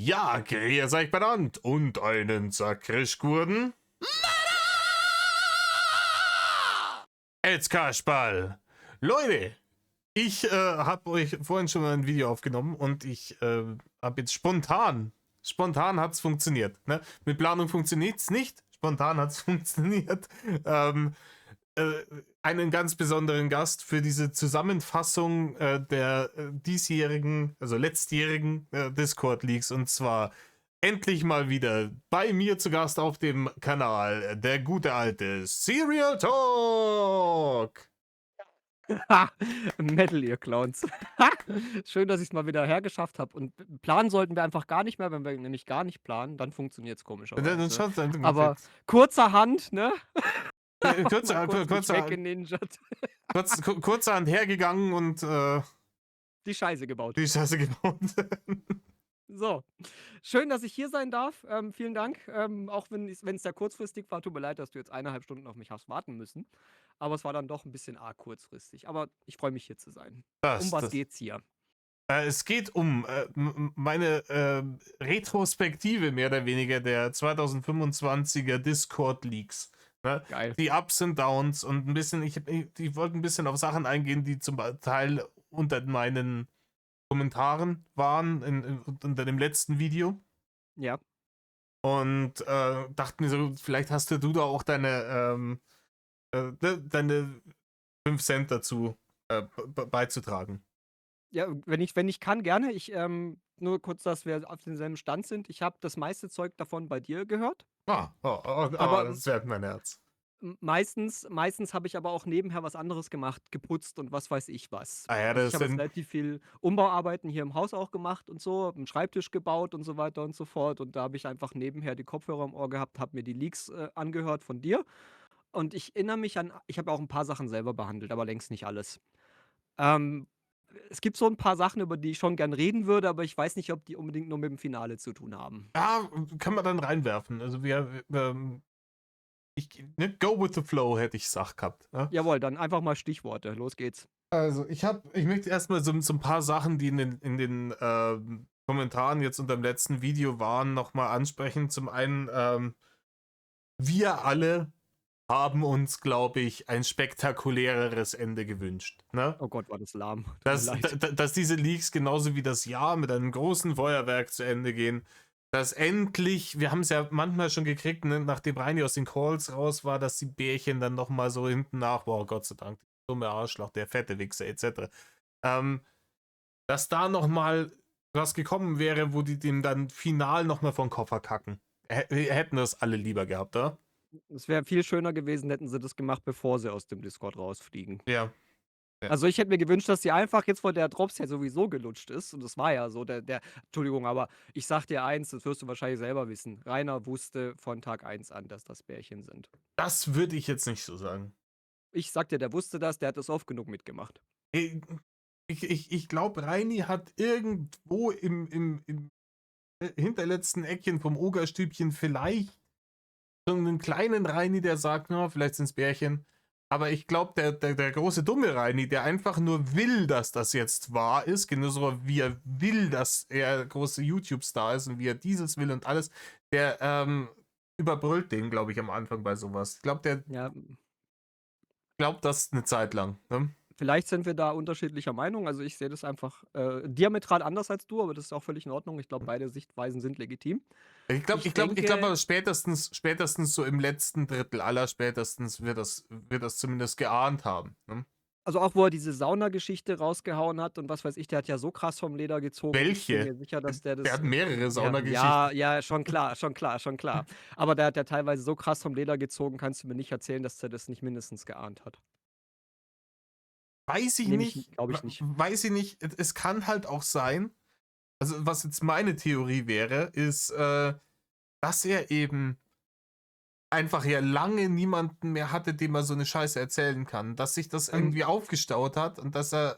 Ja, grüß euch benannt und einen Zakrischgurden. Jetzt Kasperl. Leute, ich habe euch vorhin schon mal ein Video aufgenommen und ich habe jetzt spontan hat es funktioniert. Ne? Mit Planung funktioniert es nicht, spontan hat es funktioniert. Ähm, einen ganz besonderen Gast für diese Zusammenfassung der diesjährigen, also letztjährigen Discord-Leaks, und zwar endlich mal wieder bei mir zu Gast auf dem Kanal, der gute alte Serial Talk. Ha, Metal, ihr Clowns. Schön, dass ich's mal wieder hergeschafft habe. Und planen sollten wir einfach gar nicht mehr. Wenn wir nämlich gar nicht planen, dann funktioniert's Dann komischerweise. schaut Aber kurzerhand, ne, mal kurzer, kurz mich kurzer, weggeninjat, kurzerhand hergegangen und die Scheiße gebaut. die Scheiße gebaut. So, schön, dass ich hier sein darf. Vielen Dank. Auch wenn's sehr kurzfristig war, tut mir leid, dass du jetzt 1,5 Stunden auf mich hast warten müssen. Aber es war dann doch ein bisschen arg kurzfristig. Aber ich freue mich, hier zu sein. Um Das, was das. geht's hier? Es geht um meine Retrospektive mehr oder weniger der 2025er Discord-Leaks. Ne? Geil. Die Ups und Downs und ein bisschen, ich wollte ein bisschen auf Sachen eingehen, die zum Teil unter meinen Kommentaren waren unter dem letzten Video. Ja. Und dachte mir so, vielleicht hast du da auch deine 5 Cent dazu beizutragen. Ja, wenn ich kann, gerne. Nur kurz, dass wir auf demselben Stand sind. Ich habe das meiste Zeug davon bei dir gehört, aber Das wärmt mein Herz. meistens habe ich aber auch nebenher was anderes gemacht, geputzt und was weiß ich was. Ah ja, Also, ich das habe jetzt sind. relativ viel Umbauarbeiten hier im Haus auch gemacht und so, habe 'n Schreibtisch gebaut und so weiter und so fort und da habe ich einfach nebenher die Kopfhörer im Ohr gehabt, habe mir die Leaks, angehört von dir und ich erinnere mich an ich habe auch ein paar Sachen selber behandelt, aber längst nicht alles. Ähm, Es gibt so 'n paar Sachen, über die ich schon gern reden würde, aber ich weiß nicht, ob die unbedingt nur mit dem Finale zu tun haben. Ja, kann man dann reinwerfen. Also ne, go with the flow, hätte ich gesagt gehabt. Ne? Jawohl, dann einfach mal Stichworte. Los geht's. Also ich möchte erstmal so ein paar Sachen, die in den Kommentaren jetzt unter dem letzten Video waren, nochmal ansprechen. Zum einen, wir alle haben uns, glaube ich, ein spektakuläreres Ende gewünscht. Ne? Oh Gott, war das lahm. Tut mir Dass, leid. dass diese Leaks genauso wie das Jahr mit einem großen Feuerwerk zu Ende gehen. Dass endlich, wir haben es ja manchmal schon gekriegt, ne, nachdem Reini aus den Calls raus war, dass die Bärchen dann nochmal so hinten nach, wow, Gott sei Dank, der dumme Arschloch, der fette Wichser, etc. Ähm, dass da nochmal was gekommen wäre, wo die dem dann final nochmal von Koffer kacken. Hätten das alle lieber gehabt, oder? Es wäre viel schöner gewesen, hätten sie das gemacht, bevor sie aus dem Discord rausfliegen. Ja, ja. Also, ich hätte mir gewünscht, dass sie einfach jetzt, wo der Drops ja sowieso gelutscht ist und das war ja so, der Entschuldigung, aber ich sage dir eins, das wirst du wahrscheinlich selber wissen. Rainer wusste von Tag 1 an, dass das Bärchen sind. Das würde ich jetzt nicht so sagen. Ich sage dir, der wusste das, der hat das oft genug mitgemacht. Äh, ich glaube, Reini hat irgendwo im hinterletzten Eckchen vom Ogerstübchen vielleicht so einen kleinen Reini, der sagt, na, vielleicht sind's Bärchen. Aber ich glaube, der große dumme Reini, der einfach nur will, dass das jetzt wahr ist, genauso wie er will, dass er große YouTube-Star ist und wie er dieses will und alles, der überbrüllt den, glaube ich, am Anfang bei sowas. Ich glaube, der Ja, glaubt das eine Zeit lang. Ne? vielleicht sind wir da unterschiedlicher Meinung. Also, ich sehe das einfach, diametral anders als du, aber das ist auch völlig in Ordnung. Ich glaube, beide Sichtweisen sind legitim. Ich Ich glaube, denke aber spätestens so im letzten Drittel aller spätestens wird das zumindest geahnt haben. Ne? also, auch wo er diese Saunageschichte rausgehauen hat und was weiß ich, der hat ja so krass vom Leder gezogen. Ich bin Welche? mir sicher, dass der Der das hat mehrere ja, ja, Saunageschichten. ja, schon klar, schon klar, schon klar. Aber der hat ja teilweise so krass vom Leder gezogen, kannst du mir nicht erzählen, dass der das nicht mindestens geahnt hat. Weiß ich Nehme ich nicht. glaube ich nicht. Weiß ich nicht. Es kann halt auch sein, also was jetzt meine Theorie wäre, ist, dass er eben einfach ja lange niemanden mehr hatte, dem er so eine Scheiße erzählen kann. Dass sich das Ähm, irgendwie aufgestaut hat und dass das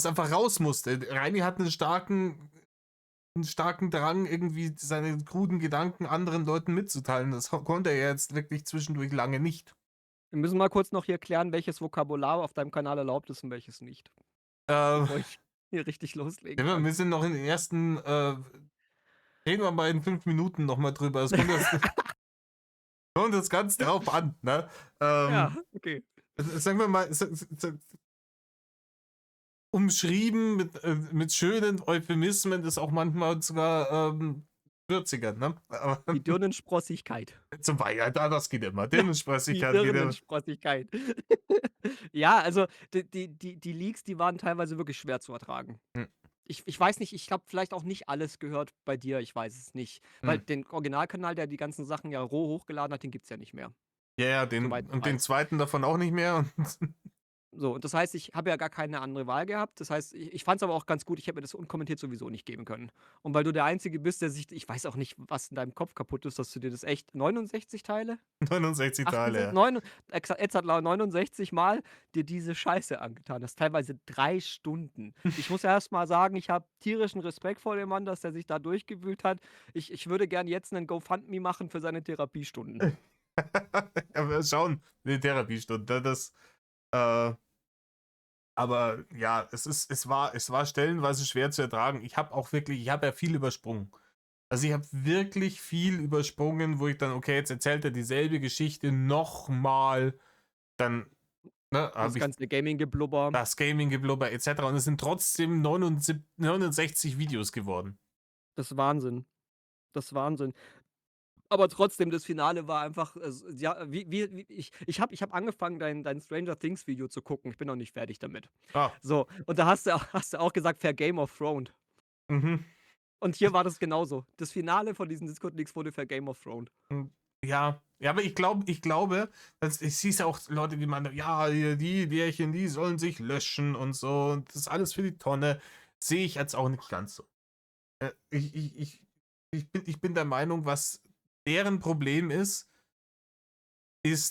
einfach raus musste. Reini hat einen starken Drang, irgendwie seine kruden Gedanken anderen Leuten mitzuteilen. Das konnte er jetzt wirklich zwischendurch lange nicht. Wir müssen mal kurz noch hier klären, welches Vokabular auf deinem Kanal erlaubt ist und welches nicht, Äh, bevor ich hier richtig loslegen Ja, wir kann. sind noch in den ersten, reden wir mal in 5 Minuten nochmal drüber. Es kommt jetzt ganz drauf an, ne? Ja, Ähm, okay. sagen wir mal, umschrieben mit schönen Euphemismen ist auch manchmal sogar würziger, ne? Aber Die Dirnensprossigkeit. zum Beispiel, ja, das geht immer. Die Dementsprechend geht immer. Dirnensprossigkeit. Ja, also die Leaks, die waren teilweise wirklich schwer zu ertragen. Hm, Ich weiß nicht, ich habe vielleicht auch nicht alles gehört bei dir, ich weiß es nicht. Weil hm. den Originalkanal, der die ganzen Sachen ja roh hochgeladen hat, den gibt's ja nicht mehr, Ja, ja, soweit ich und den weiß. zweiten davon auch nicht mehr. Und So, und das heißt, ich habe ja gar keine andere Wahl gehabt. Das heißt, ich fand es aber auch ganz gut, ich hätte mir das unkommentiert sowieso nicht geben können. Und weil du der Einzige bist, der sich ich weiß auch nicht, was in deinem Kopf kaputt ist, dass du dir das echt 69 Teile? 69 Teile, 68, ja. 9, Edzard 69 Mal dir diese Scheiße angetan hast. Teilweise 3 Stunden. Ich muss erst mal sagen, ich habe tierischen Respekt vor dem Mann, dass der sich da durchgewühlt hat. Ich würde gern jetzt 'nen GoFundMe machen für seine Therapiestunden. Aber schauen, die Therapiestunde, äh, aber ja, es war stellenweise schwer zu ertragen. Ich habe ja viel übersprungen. Also ich habe wirklich viel übersprungen, wo ich dann, okay, jetzt erzählt er dieselbe Geschichte nochmal, dann ne, Das habe ich ganze Gaming-Geblubber. das Gaming-Geblubber etc. Und es sind trotzdem 69 Videos geworden. Das ist Wahnsinn. Das ist Wahnsinn. Aber trotzdem, das Finale war einfach, ja, wie ich habe angefangen, dein Stranger Things Video zu gucken. Ich bin noch nicht fertig damit. Ah, So, und da hast du auch gesagt, Game of Thrones. mhm. Und hier war das genauso. Das Finale von diesen Discord Leaks wurde Game of Thrones. Hm, ja, ja, aber ich glaube, es hieß ja auch Leute, die meinen, ja, die Bärchen, die sollen sich löschen und so, und das ist alles für die Tonne. Sehe ich jetzt auch nicht ganz so. Äh, ich, ich, ich, ich bin der Meinung, was deren Problem ist,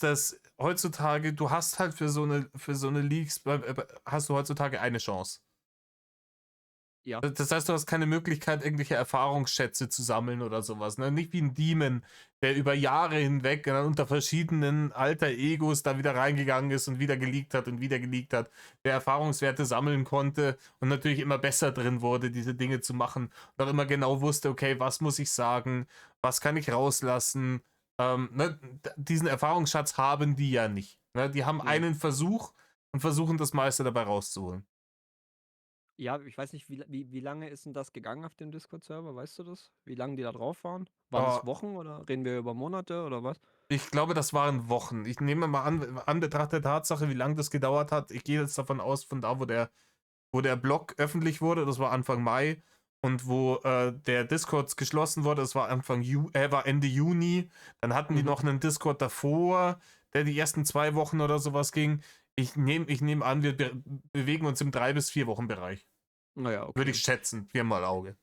dass heutzutage, du hast halt für so eine Leaks, hast du heutzutage eine Chance. Ja. Das heißt, du hast keine Möglichkeit, irgendwelche Erfahrungsschätze zu sammeln oder sowas. Ne? Nicht wie ein Demon, der über Jahre hinweg unter verschiedenen alter Egos da wieder reingegangen ist und wieder geleakt hat und wieder geleakt hat, der Erfahrungswerte sammeln konnte und natürlich immer besser drin wurde, diese Dinge zu machen und auch immer genau wusste, okay, was muss ich sagen, was kann ich rauslassen. Ne? Diesen Erfahrungsschatz haben die ja nicht. Ne? Die haben Ne. einen Versuch und versuchen das meiste dabei rauszuholen. Ja, ich weiß nicht, wie lange ist denn das gegangen auf dem Discord-Server? Weißt du das? Wie lange die da drauf waren? Waren Oh, das Wochen oder reden wir über Monate oder was? ich glaube, das waren Wochen. Ich nehme mal an Betracht der Tatsache, wie lange das gedauert hat. Ich gehe jetzt davon aus, von da, wo der Blog öffentlich wurde, das war Anfang Mai. Und wo der Discord geschlossen wurde, das war war Ende Juni. Dann hatten die Mhm. noch einen Discord davor, der die ersten 2 Wochen oder sowas ging. Ich nehm an, wir bewegen uns im 3 bis 4 Wochen Bereich. Na ja, Würde okay. ich schätzen. Viermal Auge.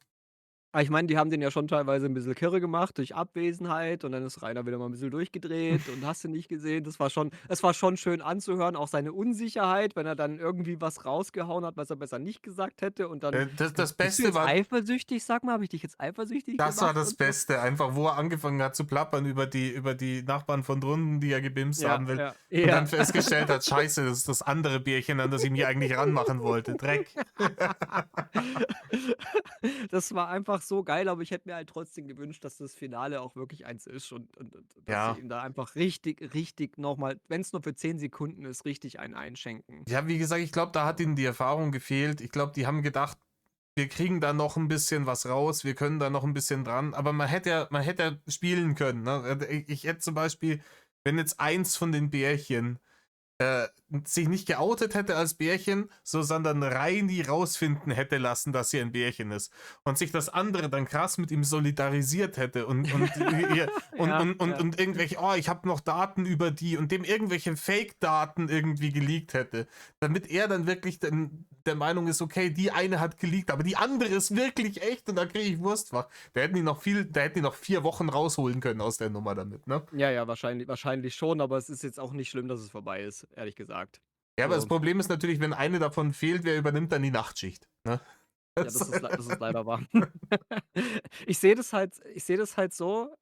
Aber ich meine, die haben den ja schon teilweise 'n bisschen kirre gemacht durch Abwesenheit und dann ist Rainer wieder mal 'n bisschen durchgedreht und hast du nicht gesehen. Es war schon schön anzuhören, auch seine Unsicherheit, wenn er dann irgendwie was rausgehauen hat, was er besser nicht gesagt hätte und dann: Das „Bist du Beste jetzt war, eifersüchtig? Sag mal, habe ich dich jetzt eifersüchtig das war gemacht?“ das und so. Beste, einfach wo er angefangen hat zu plappern über die Nachbarn von drunten, die er gebimst Ja, haben will. ja, Und dann ja. festgestellt hat, scheiße, das ist das andere Bierchen, an das ich mich eigentlich ranmachen wollte. Dreck. Das war einfach so geil, aber ich hätte mir halt trotzdem gewünscht, dass das Finale auch wirklich eins ist und dass sie Ja. ihm da einfach richtig, richtig noch mal, wenn's nur für 10 Sekunden ist, richtig einen einschenken. Ja, wie gesagt, ich glaube, da hat ihnen die Erfahrung gefehlt. Ich glaube, die haben gedacht, wir kriegen da noch ein bisschen was raus, wir können da noch ein bisschen dran, aber man hätte ja spielen können. Ne? Ich hätte zum Beispiel, wenn jetzt eins von den Bärchen sich nicht geoutet hätte als Bärchen, so, sondern Reini rausfinden hätte lassen, dass sie ein Bärchen ist. Und sich das andere dann krass mit ihm solidarisiert hätte Ja, ja. und irgendwelche, oh, ich habe noch Daten über die und dem irgendwelche Fake-Daten irgendwie geleakt hätte. Damit er dann wirklich der Meinung ist, okay, die eine hat geleakt, aber die andere ist wirklich echt und da kriege ich Wurstfach. Da hätten die noch 4 Wochen rausholen können aus der Nummer damit, ne? Ja, ja, wahrscheinlich schon, aber es ist jetzt auch nicht schlimm, dass es vorbei ist, ehrlich gesagt. Ja, aber das So, Problem ist natürlich, wenn eine davon fehlt, wer übernimmt dann die Nachtschicht? Ne? ja, das ist leider wahr. Ich sehe das halt so,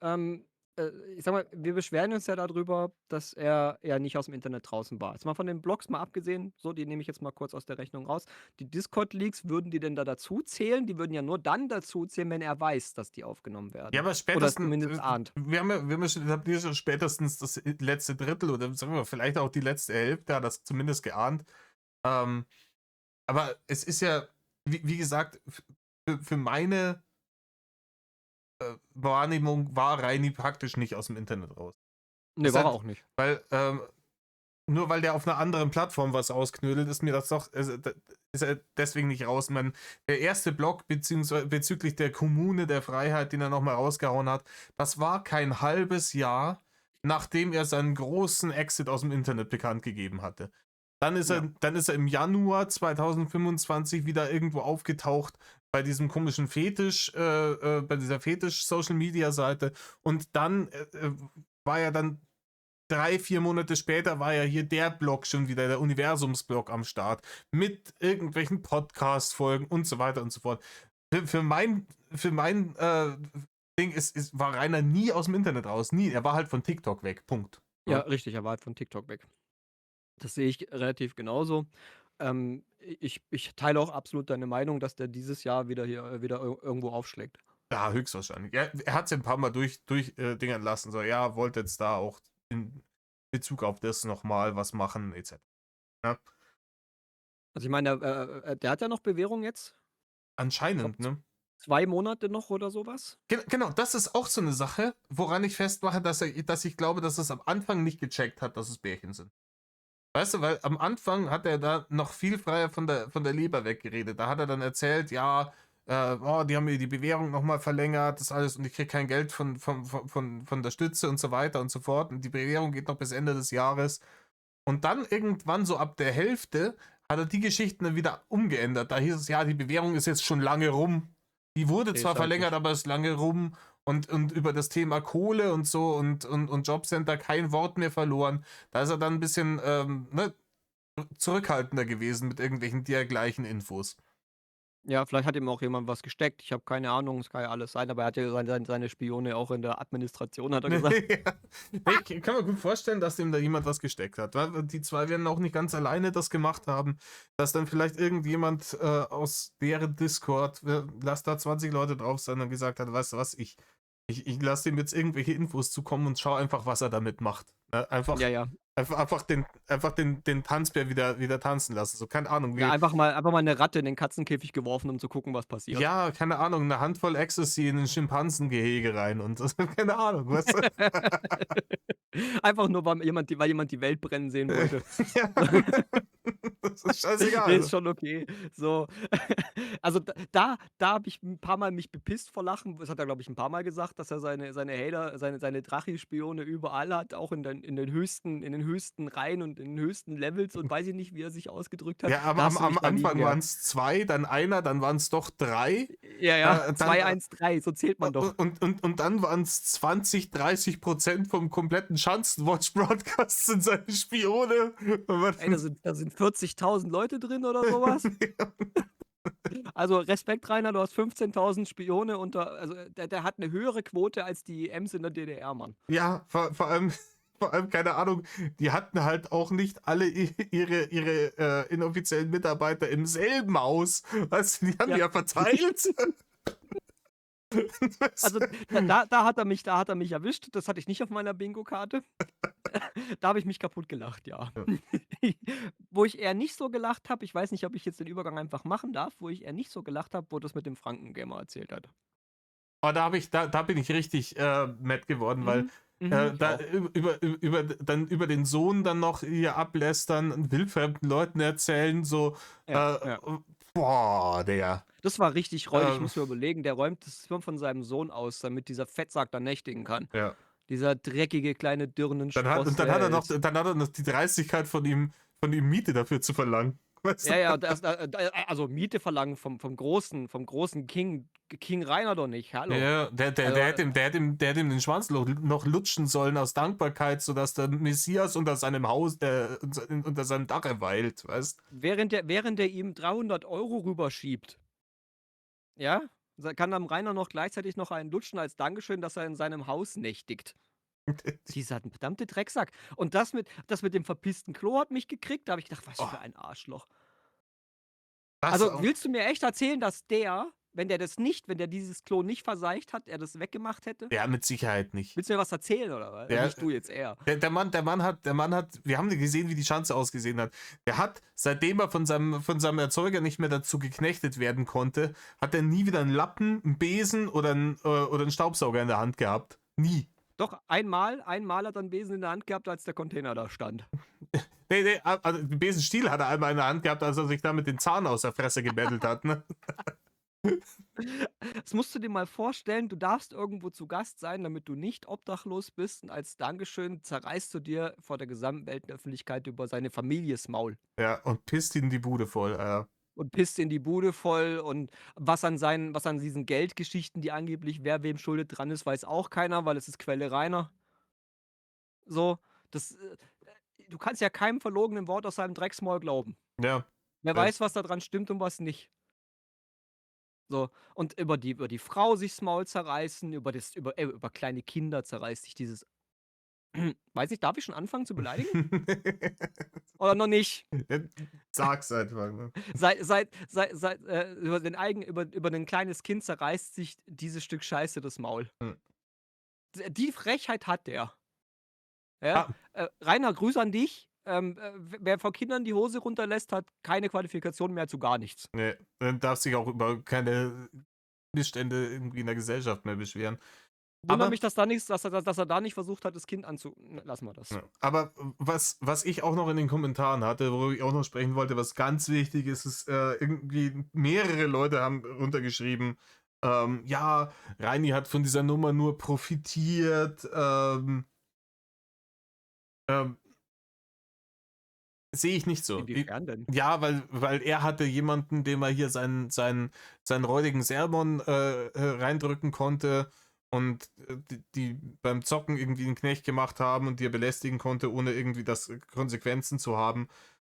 ich sage mal, wir beschweren uns ja darüber, dass er ja nicht aus dem Internet draußen war. Jetzt mal von den Blogs mal abgesehen, so, die nehme ich jetzt mal kurz aus der Rechnung raus. Die Discord-Leaks, würden die denn da dazu zählen? Die würden ja nur dann dazu zählen, wenn er weiß, dass die aufgenommen Ja, werden. aber Oder spätestens, zumindest ahnt. wir haben ja schon etabliert, schon spätestens das letzte Drittel oder sagen wir vielleicht auch die letzte Hälfte hat das zumindest geahnt. Ähm, aber es ist ja, wie gesagt, für meine Wahrnehmung war Reini praktisch nicht aus dem Internet raus. Ne, Das war er hat, auch nicht. weil, nur weil der auf einer anderen Plattform was ausknödelt, ist mir das doch, ist er deswegen nicht raus. Der erste Blog bezüglich der Kommune der Freiheit, den er nochmal rausgehauen hat, das war kein halbes Jahr, nachdem er seinen großen Exit aus dem Internet bekannt gegeben hatte. Ja. Dann ist er im Januar 2025 wieder irgendwo aufgetaucht bei diesem komischen Fetisch, bei dieser Fetisch-Social-Media-Seite. Und dann war er dann 3, 4 Monate später war ja hier der Blog schon wieder, der Universumsblog am Start, mit irgendwelchen Podcast-Folgen und so weiter und so fort. Für mein Ding war Rainer nie aus dem Internet raus. Nie. Er war halt von TikTok weg. Punkt. Ja, Ja. richtig, er war halt von TikTok weg. Das sehe ich relativ genauso. Ich teile auch absolut deine Meinung, dass der dieses Jahr wieder hier wieder irgendwo aufschlägt. Ja, höchstwahrscheinlich. Ja, er hat es ein paar Mal durch dingern lassen. So, ja, wollte jetzt da auch in Bezug auf das nochmal was machen, etc. Ja, Also, ich meine, der hat ja noch Bewährung jetzt. Ich glaube, anscheinend, ne? 2 Monate noch oder sowas. Genau, das ist auch so eine Sache, woran ich festmache, dass ich glaube, dass es am Anfang nicht gecheckt hat, dass es Bärchen sind. Weißt du, weil am Anfang hat er da noch viel freier von der Leber weggeredet. Da hat er dann erzählt, ja, oh, die haben mir die Bewährung nochmal verlängert, das alles, und ich kriege kein Geld von der Stütze und so weiter und so fort. Und die Bewährung geht noch bis Ende des Jahres. Und dann irgendwann so ab der Hälfte hat er die Geschichten dann wieder umgeändert. Da hieß es, ja, die Bewährung ist jetzt schon lange rum. Die wurde Ne, zwar ist halt verlängert, nicht. aber ist lange rum. Und über das Thema Kohle und so und Jobcenter kein Wort mehr verloren. Da ist er dann ein bisschen zurückhaltender gewesen mit irgendwelchen dergleichen Infos. Ja, vielleicht hat ihm auch jemand was gesteckt. Ich habe keine Ahnung, es kann ja alles sein, aber er hat ja seine Spione auch in der Administration, hat er gesagt. Ja. Ich kann mir gut vorstellen, dass dem da jemand was gesteckt hat. Weil die zwei werden auch nicht ganz alleine das gemacht haben. Dass dann vielleicht irgendjemand aus deren Discord, lass da 20 Leute drauf sein, und gesagt hat, weißt du was, ich lasse dem jetzt irgendwelche Infos zukommen und schau einfach, was er damit macht. Ne? Ja, ja. Den Tanzbär wieder tanzen lassen. So, keine Ahnung. Ja, einfach mal 'ne Ratte in den Katzenkäfig geworfen, um zu gucken, was passiert. Ja, keine Ahnung, eine Handvoll Ecstasy in ein Schimpansengehege rein und das, keine Ahnung, weißt du? Einfach nur, weil jemand die Welt brennen sehen wollte. Ja. Das ist Ne, ist scheißegal. schon okay. So. Also, da habe ich 'n paar Mal mich bepisst vor Lachen. Das hat er, glaube ich, 'n paar Mal gesagt, dass er seine Hater, seine Drachi-Spione überall hat, auch in den höchsten Reihen und in den höchsten Levels und weiß ich nicht, wie er sich ausgedrückt hat. Ja, aber Da am, hast du am mich da liegen Anfang waren gehabt. es zwei, dann einer, dann waren es doch drei. Ja, ja, Dann, 2-1-3, so zählt man doch. und dann waren es 20, 30% vom kompletten Schanzenwatch-Broadcast sind seine Spione. Ey, da sind 40.000 Leute drin oder sowas. Also, Respekt, Rainer, du hast 15.000 Spione also, der hat 'ne höhere Quote als die Ems in der DDR, Mann. Ja, vor allem, keine Ahnung, die hatten halt auch nicht alle ihre inoffiziellen Mitarbeiter im selben Haus. Weißt du, die haben die Ja. ja verteilt. Also, da hat er mich erwischt. Das hatte ich nicht auf meiner Bingokarte. Da habe ich mich kaputt gelacht, ja. Ja. Wo ich eher nicht so gelacht habe, ich weiß nicht, ob ich jetzt den Übergang einfach machen darf, wo ich eher nicht so gelacht habe, wo das mit dem Franken-Gamer erzählt hat. Aber da bin ich richtig mad geworden, weil Mhm. Mhm, ich da auch. über den Sohn dann noch hier ablästern, wildfremden Leuten erzählen, so, Ja, äh, ja. boah, Digga. Das war richtig räudig. Ich Ähm, muss mir überlegen, der räumt das Hirn von seinem Sohn aus, damit dieser Fettsack da nächtigen kann. ja. Dieser dreckige kleine Und Dirnenspross, dann hat er noch, ist dann hat er noch die Dreistigkeit von ihm Miete dafür zu verlangen. Weißt du? ja, ja, also Miete verlangen vom großen King Rainer doch nicht. Hallo. Ja, der Also, hätte ihm den Schwanz noch lutschen sollen aus Dankbarkeit, sodass der Messias unter seinem Haus, unter seinem Dach weilt, weißt? während er ihm 300 € rüberschiebt, ja? Kann dann Rainer noch gleichzeitig noch einen lutschen als Dankeschön, dass er in seinem Haus nächtigt. Dieser verdammte Drecksack. Und das mit dem verpissten Klo hat mich gekriegt. Da habe ich gedacht: „Was für Oh, ein Arschloch.“ das Also, auch. willst du mir echt erzählen, dass wenn der dieses Klo nicht verseicht hat, er das weggemacht hätte? Ja, mit Sicherheit nicht. Willst du mir was erzählen oder was? Ja, Nicht du jetzt eher. der Mann hat, wir haben gesehen, wie die Schanze ausgesehen hat. Der hat, seitdem er von seinem Erzeuger nicht mehr dazu geknechtet werden konnte, hat er nie wieder einen Lappen, einen Besen oder einen Staubsauger in der Hand gehabt. Nie. Doch, einmal hat er 'n Besen in der Hand gehabt, als der Container da stand. Nee, also den Besenstiel hat er einmal in der Hand gehabt, als er sich da mit den Zahn aus der Fresse gebettelt hat, ne? Das musst du dir mal vorstellen, du darfst irgendwo zu Gast sein, damit du nicht obdachlos bist und als Dankeschön zerreißt du dir vor der gesamten Weltöffentlichkeit über seine Familie das Maul Ja, und pisst ihn die Bude voll, und pisst in die Bude voll und was an diesen Geldgeschichten, die angeblich wer wem schuldet dran ist, weiß auch keiner, weil es ist Quelle Reiner. So, das, du kannst ja keinem verlogenen Wort aus seinem Drecksmaul glauben. Ja. Wer Ja. weiß, was da dran stimmt und was nicht. So, und über die Frau sich's Maul zerreißen, über kleine Kinder zerreißt sich dieses weiß nicht, darf ich schon anfangen zu beleidigen? Oder noch nicht? Sag's einfach, ne? Über 'nen kleines Kind zerreißt sich dieses Stück Scheiße das Maul. Hm. Die Frechheit hat der, ja? Ah, Rainer, Grüße an dich. Wer vor Kindern die Hose runterlässt, hat keine Qualifikation mehr zu gar nichts. ne, darf sich auch über keine Missstände irgendwie in der Gesellschaft mehr beschweren. Wundert Aber mich, dass er da nicht versucht hat, das Kind lassen wir das. ja, aber was ich auch noch in den Kommentaren hatte, worüber ich auch noch sprechen wollte, was ganz wichtig ist, ist, irgendwie mehrere Leute haben runtergeschrieben, ja, Reini hat von dieser Nummer nur profitiert, ähm, sehe ich nicht so. Inwiefern denn? Ja, weil er hatte jemanden, dem er hier seinen räudigen Sermon reindrücken konnte und die beim Zocken irgendwie einen Knecht gemacht haben und die er belästigen konnte, ohne irgendwie das Konsequenzen zu haben.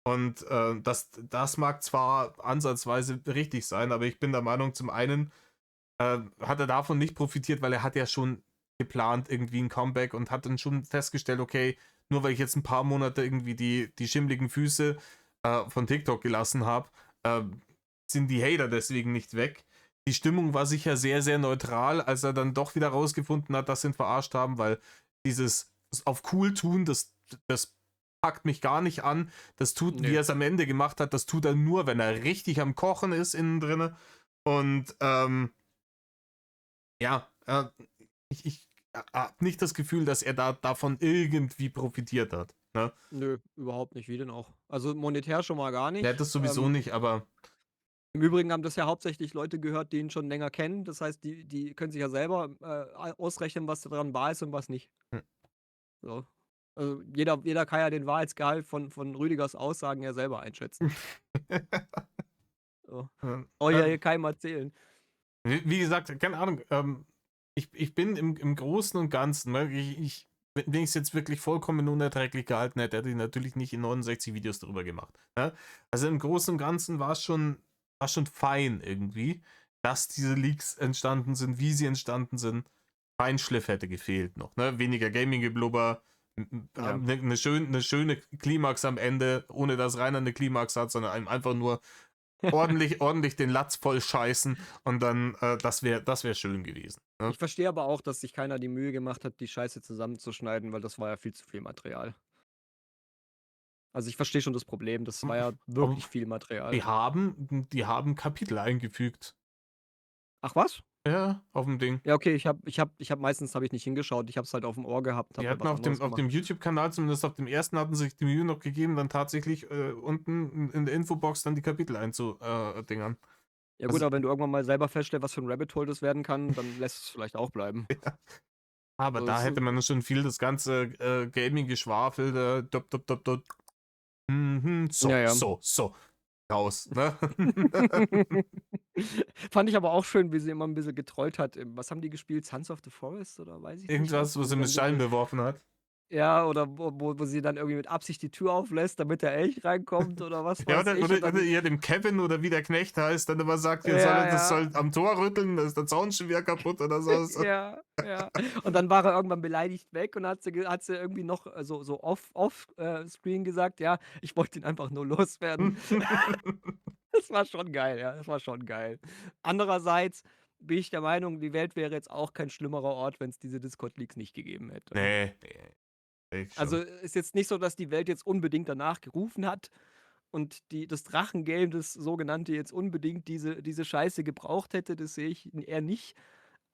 Und das mag zwar ansatzweise richtig sein, aber ich bin der Meinung, zum einen hat er davon nicht profitiert, weil er hat ja schon geplant irgendwie ein Comeback und hat dann schon festgestellt, okay, nur weil ich jetzt ein paar Monate irgendwie die schimmligen Füße von TikTok gelassen habe, äh, sind die Hater deswegen nicht weg. Die Stimmung war sicher sehr, sehr neutral, als er dann doch wieder rausgefunden hat, dass sie ihn verarscht haben, weil dieses auf cool tun, das packt mich gar nicht an. Das tut, wie Ne. er es am Ende gemacht hat, das tut er nur, wenn er richtig am Kochen ist innen drinne. Und ja, ich habe nicht das Gefühl, dass er davon irgendwie profitiert hat. Ne? Nö, überhaupt nicht. Wie denn auch? Also, monetär schon mal gar Ja, nicht. das sowieso nicht, aber Im Übrigen haben das ja hauptsächlich Leute gehört, die ihn schon länger kennen. Das heißt, die können sich ja selber, ausrechnen, was daran wahr ist und was nicht. hm, So. Also, jeder kann ja den Wahrheitsgehalt von Rüdigers Aussagen ja selber einschätzen. So. ähm, Brauche ich ja ähm, hier keinem erzählen. wie gesagt, keine Ahnung, ich bin im Großen und Ganzen, ne, wenn ich es jetzt wirklich vollkommen unerträglich gehalten hätte, hätte ich natürlich nicht in 69 Videos darüber gemacht. Ne? Also im Großen und Ganzen war schon fein irgendwie, dass diese Leaks entstanden sind, wie sie entstanden sind. Feinschliff hätte gefehlt noch, ne? Weniger Gaming-Geblubber, Ja. eine schöne Klimax am Ende, ohne dass Rainer eine Klimax hat, sondern einem einfach nur ordentlich den Latz voll scheißen und dann, das wär schön gewesen. Ne? Ich verstehe aber auch, dass sich keiner die Mühe gemacht hat, die Scheiße zusammenzuschneiden, weil das war ja viel zu viel Material. Also, ich verstehe schon das Problem. Das war ja Aber wirklich viel Material. die haben Kapitel eingefügt. Ach was? Ja, auf dem Ding. Ja, okay, ich habe meistens habe ich nicht hingeschaut. Ich habe es halt aufm Ohr gehabt, Die habe dann hatten was auf dem, anderes auf gemacht. dem YouTube-Kanal, zumindest auf dem ersten, hatten sich die Mühe noch gegeben, dann tatsächlich unten in der Infobox dann die Kapitel einzudingern. Ja gut, Also, aber wenn du irgendwann mal selber feststellst, was für 'n Rabbit Hole das werden kann, dann lässt es vielleicht auch bleiben. aber So, da das hätte man schon viel das ganze Gaming-Geschwafel, dop, dop, dop, dop, ja, ja. so, raus, ne? Fand ich aber auch schön, wie sie immer 'n bisschen getrollt hat. Was haben die gespielt? Sons of the Forest oder weiß ich nicht was, Irgendwas, wo was sie er dann mit 'n Steinen bisschen beworfen hat. Ja, oder wo sie dann irgendwie mit Absicht die Tür auflässt, damit der Elch reinkommt oder was Ja, weiß oder, ich und oder dann ihr dem Kevin oder wie der Knecht heißt, dann immer sagt, ja, das ja. soll am Tor rütteln, da ist der Zaun schon wieder kaputt oder so. Ja, ja. Und dann war er irgendwann beleidigt weg und hat sie irgendwie noch, so Screen gesagt: „Ja, ich wollte ihn einfach nur loswerden.“ Das war schon geil, ja, das war schon geil. Andererseits bin ich der Meinung, die Welt wäre jetzt auch kein schlimmerer Ort, wenn's diese Discord-Leaks nicht gegeben hätte. Nee, nee, ich Also, schon. ist jetzt nicht so, dass die Welt jetzt unbedingt danach gerufen hat und das Drachengame, das Sogenannte, jetzt unbedingt diese Scheiße gebraucht hätte, das sehe ich eher nicht.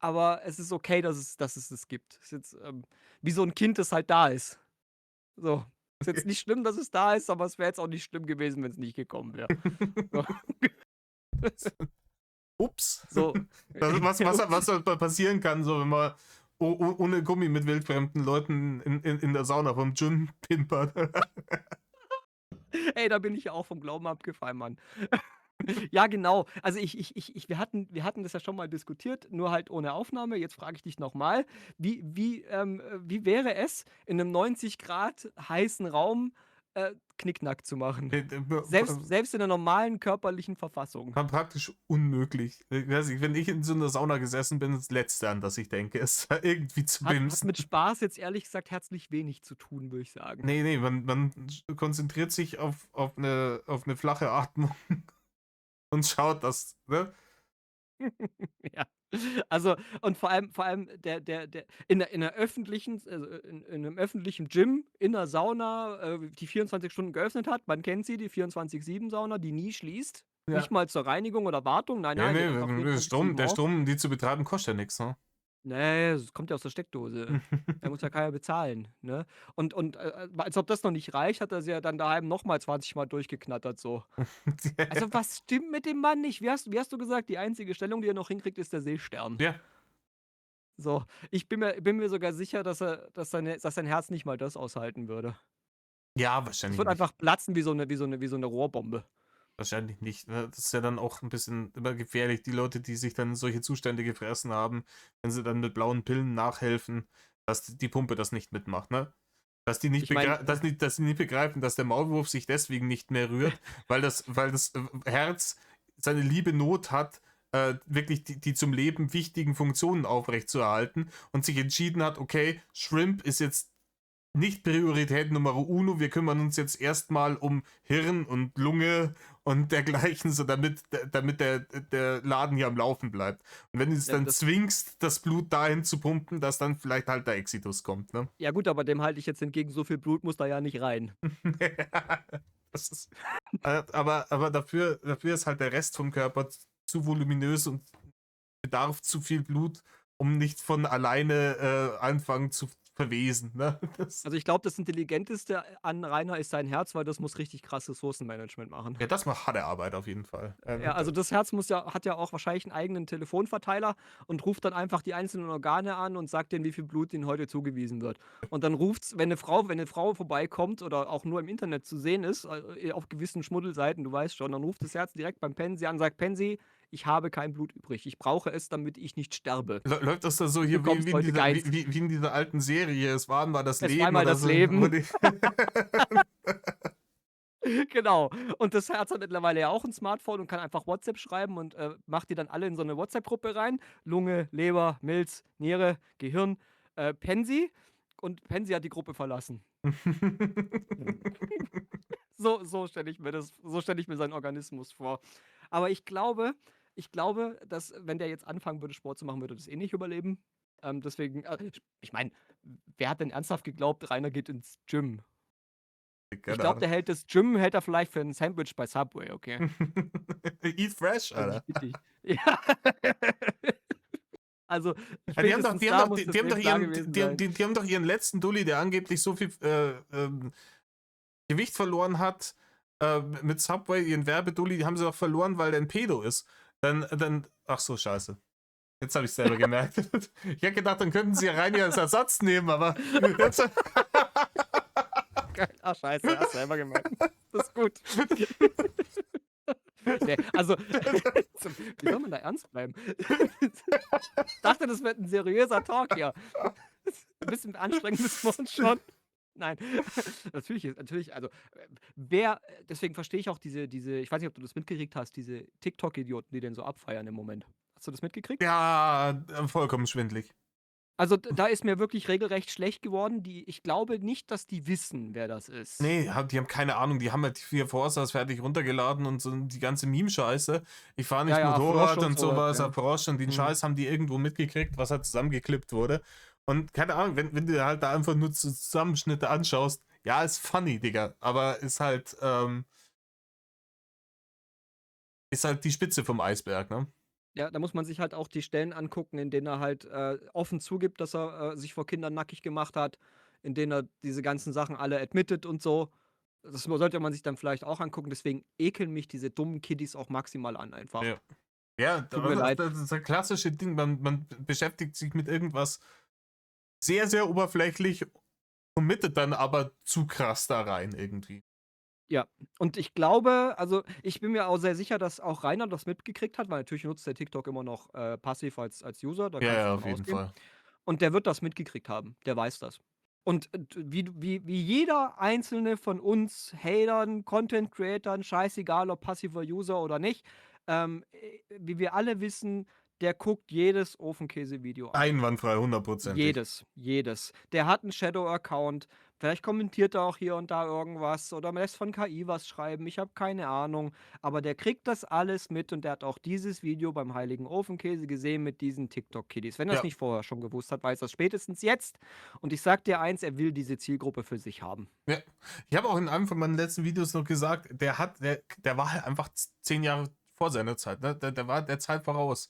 Aber es ist okay, dass es das gibt. Ist jetzt, wie so 'n Kind, das halt da ist. So. Ist jetzt nicht schlimm, dass es da ist, aber es wäre jetzt auch nicht schlimm gewesen, wenn's nicht gekommen wäre. So. Ups. So. Was halt mal passieren kann, so wenn man ohne Gummi mit wildfremden Leuten in der Sauna vom Gym pimpert. Ey, da bin ich ja auch vom Glauben abgefallen, Mann. Ja, genau. Also, wir hatten das ja schon mal diskutiert, nur halt ohne Aufnahme. Jetzt frage ich dich noch mal: wie wäre es, in 'nem 90 Grad heißen Raum, Knick-Knack zu machen? Selbst in der normalen körperlichen Verfassung. War praktisch unmöglich. Weiß ich, wenn ich in so einer Sauna gesessen bin, das Letzte, an das ich denke, ist irgendwie zu Hat bimsen. mit Spaß jetzt ehrlich gesagt herzlich wenig zu tun, würde ich sagen. Nee, nee, man konzentriert sich auf eine flache Atmung und schaut, dass, ne? Ja. Also, und vor allem der in der öffentlichen in 'nem öffentlichen Gym, in 'ner Sauna, die 24 Stunden geöffnet hat. Man kennt sie, die 24/7-Sauna, die nie schließt. Nicht Ja. mal zur Reinigung oder Wartung. Nein, Nee, nein, die hat nee, einfach Der 24/7 auf. Strom, um die zu betreiben, kostet ja nix, ne? Ne, das kommt ja aus der Steckdose. Da muss ja keiner bezahlen, ne? Und, als ob das noch nicht reicht, hat er sie ja dann daheim noch mal 20 Mal durchgeknattert so. Also, was stimmt mit dem Mann nicht? Wie hast du gesagt, die einzige Stellung, die er noch hinkriegt, ist der Seestern. Ja. So, ich bin mir sogar sicher, dass sein Herz nicht mal das aushalten würde. Ja, Das wahrscheinlich wird nicht. einfach platzen wie so 'ne Rohrbombe. Wahrscheinlich nicht, ne? Das ist ja dann auch ein bisschen immer gefährlich, die Leute, die sich dann in solche Zustände gefressen haben, wenn sie dann mit blauen Pillen nachhelfen, dass die Pumpe das nicht mitmacht, ne? Ich meine, Dass sie nicht begreifen, dass der Maulwurf sich deswegen nicht mehr rührt, weil das Herz seine liebe Not hat, wirklich die zum Leben wichtigen Funktionen aufrechtzuerhalten und sich entschieden hat, okay, Shrimp ist jetzt nicht Priorität Nummer uno, wir kümmern uns jetzt erstmal um Hirn und Lunge und dergleichen, so damit der Laden hier am Laufen bleibt. Und wenn du es ja, dann zwingst, das Blut dahin zu pumpen, dass dann vielleicht halt der Exitus kommt, ne? ja gut, aber dem halte ich jetzt entgegen, so viel Blut muss da ja nicht rein. Das ist, aber dafür ist halt der Rest vom Körper zu voluminös und bedarf zu viel Blut, um nicht von alleine anfangen zu verwesen. Ne? Also, ich glaube, das Intelligenteste an Rainer ist sein Herz, weil das muss richtig krass Ressourcenmanagement machen. Ja, das macht harte Arbeit auf jeden Fall. Ja, also das Herz hat ja auch wahrscheinlich einen eigenen Telefonverteiler und ruft dann einfach die einzelnen Organe an und sagt denen, wie viel Blut ihnen heute zugewiesen wird. Und dann ruft's, wenn 'ne Frau vorbeikommt oder auch nur im Internet zu sehen ist, auf gewissen Schmuddelseiten, du weißt schon, dann ruft das Herz direkt beim Pensi an und sagt: „Pensi, ich habe kein Blut übrig. Ich brauche es, damit ich nicht sterbe. Läuft das da so Du hier bekommst heute keins.“ wie in dieser alten Serie? Es war mal das Es war Leben einmal oder das so. Wo Leben. die Genau. Und das Herz hat mittlerweile ja auch 'n Smartphone und kann einfach WhatsApp schreiben und, macht die dann alle in so 'ne WhatsApp-Gruppe rein. Lunge, Leber, Milz, Niere, Gehirn, Pensi. Und Pensi hat die Gruppe verlassen. So stelle ich mir seinen Organismus vor. Aber ich glaube, dass, wenn der jetzt anfangen würde, Sport zu machen, würde er das eh nicht überleben. Deswegen, ich meine, wer hat denn ernsthaft geglaubt, Rainer geht ins Gym? Ich Keine glaube, Ahnung. der hält das Gym hält er vielleicht für 'n Sandwich bei Subway, okay? Eat fresh, Also, Alter. ich bitte dich. Ja. Also, Ja, spätestens da muss das dem klar gewesen sein. die haben doch ihren letzten Dulli, der angeblich so viel Gewicht verloren hat, mit Subway, ihren Werbedulli, die haben sie doch verloren, weil der ein Pedo ist. Ach so, scheiße. Jetzt habe ich selber gemerkt. Ich hätte gedacht, dann könnten sie ja rein als Ersatz nehmen, aber jetzt, Geil. Ach scheiße, hast selber gemerkt. Das ist gut. Ne, also, wie soll man da ernst bleiben? Ich dachte, das wird 'n seriöser Talk hier. 'N bisschen anstrengen müssen wir uns schon. Nein, natürlich, also, wer deswegen verstehe ich auch diese ich weiß nicht, ob du das mitgekriegt hast, diese TikTok-Idioten, die den so abfeiern im Moment. Hast du das mitgekriegt? Ja, vollkommen schwindelig. Also, da ist mir wirklich regelrecht schlecht geworden. Ich glaube nicht, dass die wissen, wer das ist. Nee, die haben keine Ahnung, die haben halt die 4 Forsters fertig runtergeladen und so die ganze Meme-Scheiße. Ich fahre Ja, nicht ja, Frosch Motorrad und und sowas, sowas, ja. Frosch und den Mhm. Scheiß haben die irgendwo mitgekriegt, was halt zusammengeklippt wurde. Und keine Ahnung, wenn du dir halt da einfach nur Zusammenschnitte anschaust, ja, ist funny, Digga, aber ist halt die Spitze vom Eisberg, ne? Ja, da muss man sich halt auch die Stellen angucken, in denen er halt, offen zugibt, dass er, sich vor Kindern nackig gemacht hat, in denen er diese ganzen Sachen alle admittet und so. Das sollte man sich dann vielleicht auch angucken. Deswegen ekeln mich diese dummen Kiddies auch maximal an einfach. Ja. Ja, Tut mir leid. das ist das klassische Ding, man beschäftigt sich mit irgendwas sehr, sehr oberflächlich, committet dann aber zu krass da rein irgendwie. Ja, und ich glaube also, ich bin mir auch sehr sicher, dass auch Rainer das mitgekriegt hat, weil natürlich nutzt der TikTok immer noch, passiv als User, da Ja, kannst du ja, von auf jeden ausgehen. Fall. Und der wird das mitgekriegt haben, der weiß das. Und, wie jeder einzelne von uns Hatern, Content Creatern, scheißegal ob passiver User oder nicht, wie wir alle wissen, der guckt jedes Ofenkäse-Video an. Einwandfrei, hundertprozentig. Jedes. Der hat 'n Shadow-Account. Vielleicht kommentiert er auch hier und da irgendwas oder lässt von KI was schreiben. Ich habe keine Ahnung. Aber der kriegt das alles mit und der hat auch dieses Video beim heiligen Ofenkäse gesehen mit diesen TikTok-Kiddies. Wenn er's Ja. nicht vorher schon gewusst hat, weiß er's spätestens jetzt. Und ich sage dir eins, er will diese Zielgruppe für sich haben. Ja. Ich habe auch in einem von meinen letzten Videos noch gesagt, der war halt einfach 10 Jahre vor seiner Zeit, ne? Der war der Zeit voraus.